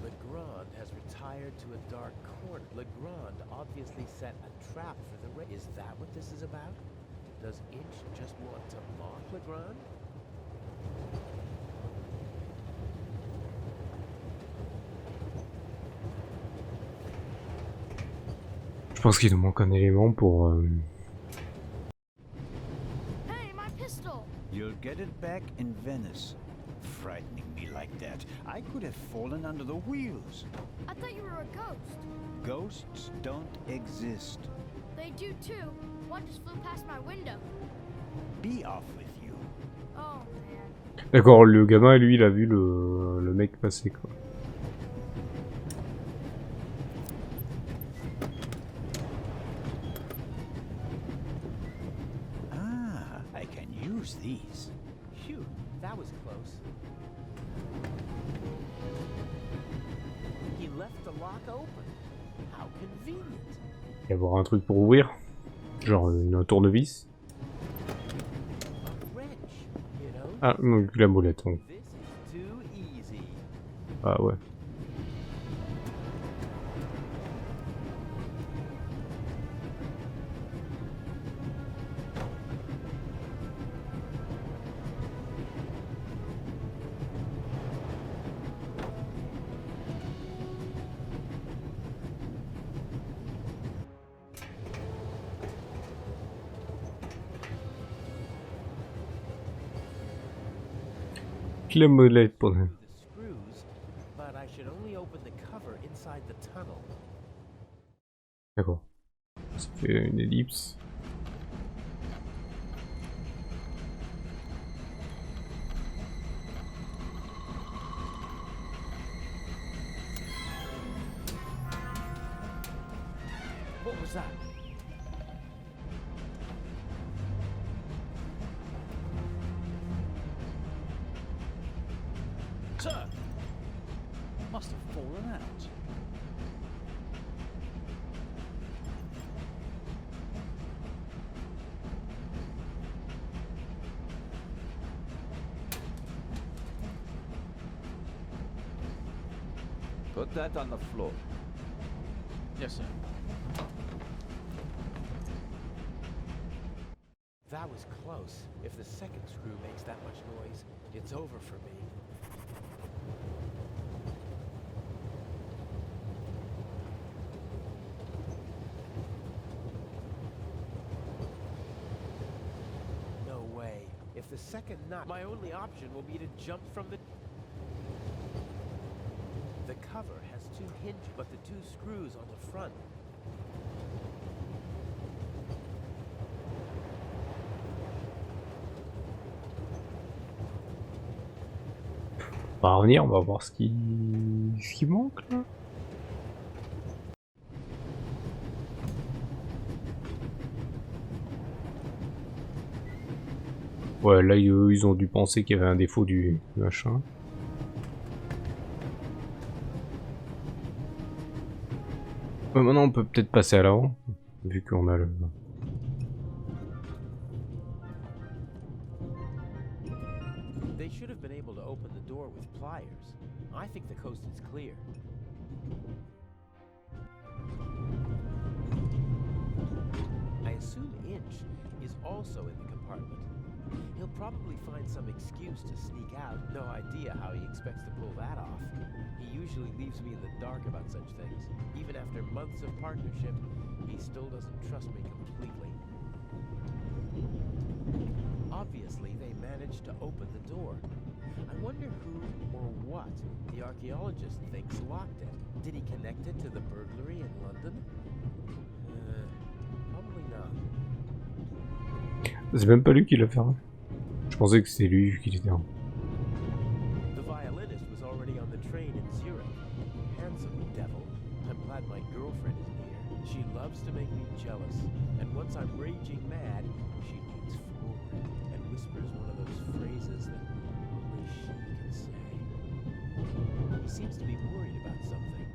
Legrand has retired to a dark corner. Legrand obviously set a trap for the Raven. Is that what this is about? Does Inch just want to mock Legrand? Je pense qu'il nous manque un élément pour... Hey, my pistol! You'll get it back in Venice. Frightening me like that. I could have fallen under the wheels. I thought you were a ghost. Ghosts don't exist. They do too. One just flew past my window. Be off with you. Oh man. D'accord, le gamin, lui, il a vu le mec passer, quoi. Ah, I can use these. Phew, that was close. He left the lock open. How convenient. Il va y avoir un truc pour ouvrir. Genre un tournevis. Ah, non, la molette. Donc. Ah ouais. La molette pour lui. D'accord. Ça fait une ellipse. What was that? Sir! Must have fallen out. Put that on the floor. Yes, sir. That was close. If the second screw makes that much noise, it's over for me. No way. If the second nut, my only option will be to jump from the... The cover has two hinges, but the two screws on the front. On va revenir, on va voir ce qui manque là. Ouais, là ils ont dû penser qu'il y avait un défaut du machin. Maintenant on peut peut-être passer à l'avant, vu qu'on a le... They should have been able to open the door with pliers. I think the coast is clear. I assume Inch is also in the compartment. He'll probably find some excuse to sneak out. No idea how he expects to pull that off. He usually leaves me in the dark about such things. Even after months of partnership, he still doesn't trust me completely. Obviously, they managed to open the door. I wonder who or what the archaeologist thinks locked it. Did he connect it to the burglary in London? Probably not. C'est même pas lui qui l'a fait. Je pensais que c'était lui qui était. The violinist was already on the train in Zurich. Handsome devil. I'm glad my girlfriend is near. She loves to make me jealous. And once I'm raging mad, she leans forward and whispers one of those phrases that only she can say. He seems to be worried about something.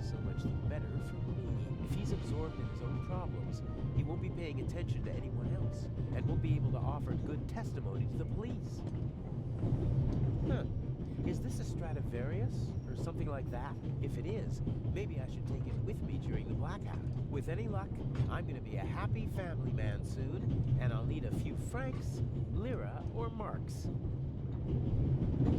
So much the better for me. If he's absorbed in his own problems, he won't be paying attention to anyone else, and won't be able to offer good testimony to the police. Huh. Is this a Stradivarius, or something like that? If it is, maybe I should take it with me during the blackout. With any luck, I'm gonna be a happy family man soon, and I'll need a few francs, lira, or marks.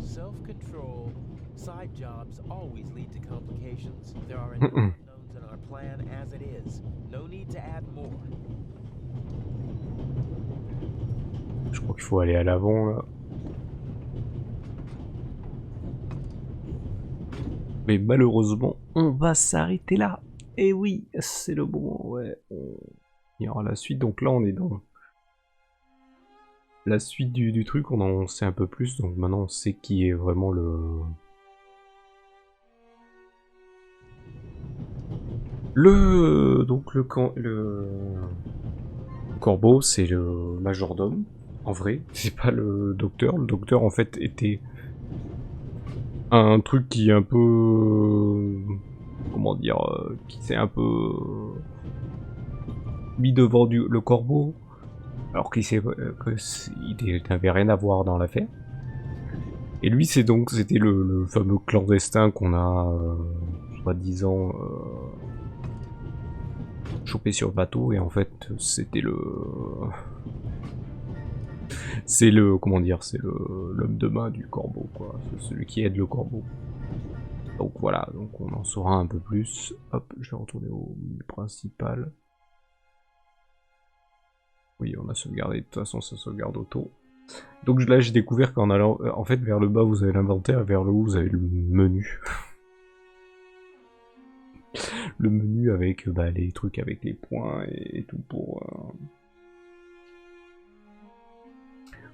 Self-control. Side jobs always lead to complications. There are enough unknowns in our plan as it is. No need to add more. Je crois qu'il faut aller à l'avant là. Mais malheureusement, on va s'arrêter là. Et oui, c'est le bon. Ouais, il y aura la suite. Donc là, on est dans la suite du truc. On en sait un peu plus. Donc maintenant, on sait qui est vraiment le corbeau, c'est le majordome. En vrai, c'est pas le docteur. Le docteur, en fait, était un truc qui est un peu... Comment dire, qui s'est un peu mis devant le corbeau, alors qu'il n'avait rien à voir dans l'affaire. Et lui, c'était le fameux clandestin qu'on a, soi-disant, chopé sur le bateau, et en fait, c'était comment dire, c'est l'homme de main du corbeau, quoi. C'est celui qui aide le corbeau. Donc voilà, donc on en saura un peu plus. Hop, je vais retourner au menu principal. Oui, on a sauvegardé, de toute façon ça sauvegarde auto. Donc là j'ai découvert qu'en allant, en fait vers le bas vous avez l'inventaire, et vers le haut vous avez le menu. Le menu avec les trucs avec les points et tout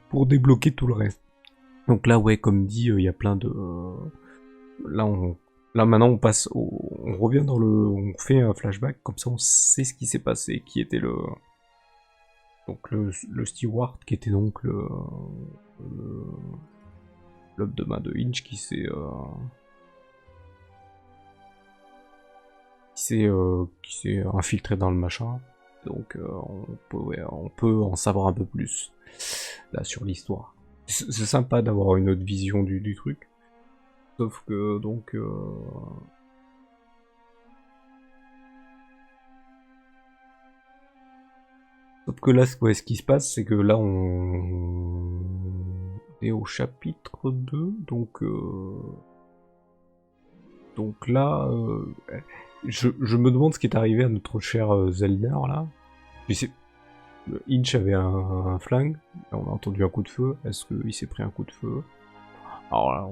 pour débloquer tout le reste. Donc là ouais, comme dit, il y a plein de... Là maintenant on passe on revient dans on fait un flashback, comme ça on sait ce qui s'est passé, qui était le steward, qui était donc l'homme de main de Inch, qui s'est infiltré dans le machin. Donc on peut en savoir un peu plus là sur l'histoire. C'est sympa d'avoir une autre vision du truc. Sauf que donc là ce qui se passe, c'est que là on est au chapitre 2, donc là je me demande ce qui est arrivé à notre cher Zellner là. Inch avait un flingue, on a entendu un coup de feu. Est-ce qu'il s'est pris un coup de feu? Alors là,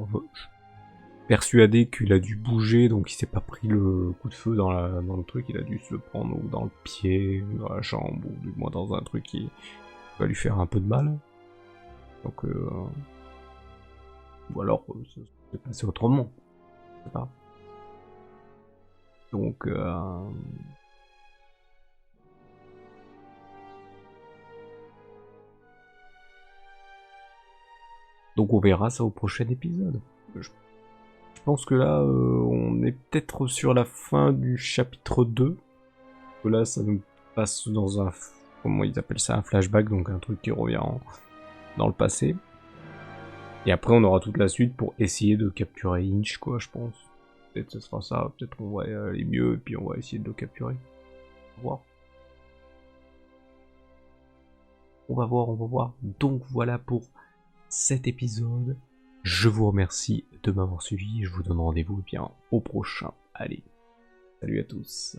persuadé qu'il a dû bouger, donc il s'est pas pris le coup de feu dans le truc, il a dû se le prendre ou dans le pied, ou dans la jambe, ou du moins dans un truc qui va lui faire un peu de mal. Donc ou alors ça s'est passé autrement, je sais pas. Donc on verra ça au prochain épisode. Je pense que là, on est peut-être sur la fin du chapitre 2. Que là, ça nous passe dans un... Comment ils appellent ça? Un flashback, donc un truc qui revient dans le passé. Et après, on aura toute la suite pour essayer de capturer Inch, quoi, je pense. Peut-être ce sera ça, peut-être on va aller mieux, et puis on va essayer de le capturer. On va voir. On va voir. Donc voilà pour cet épisode. Je vous remercie de m'avoir suivi et je vous donne rendez-vous bien au prochain. Allez, salut à tous.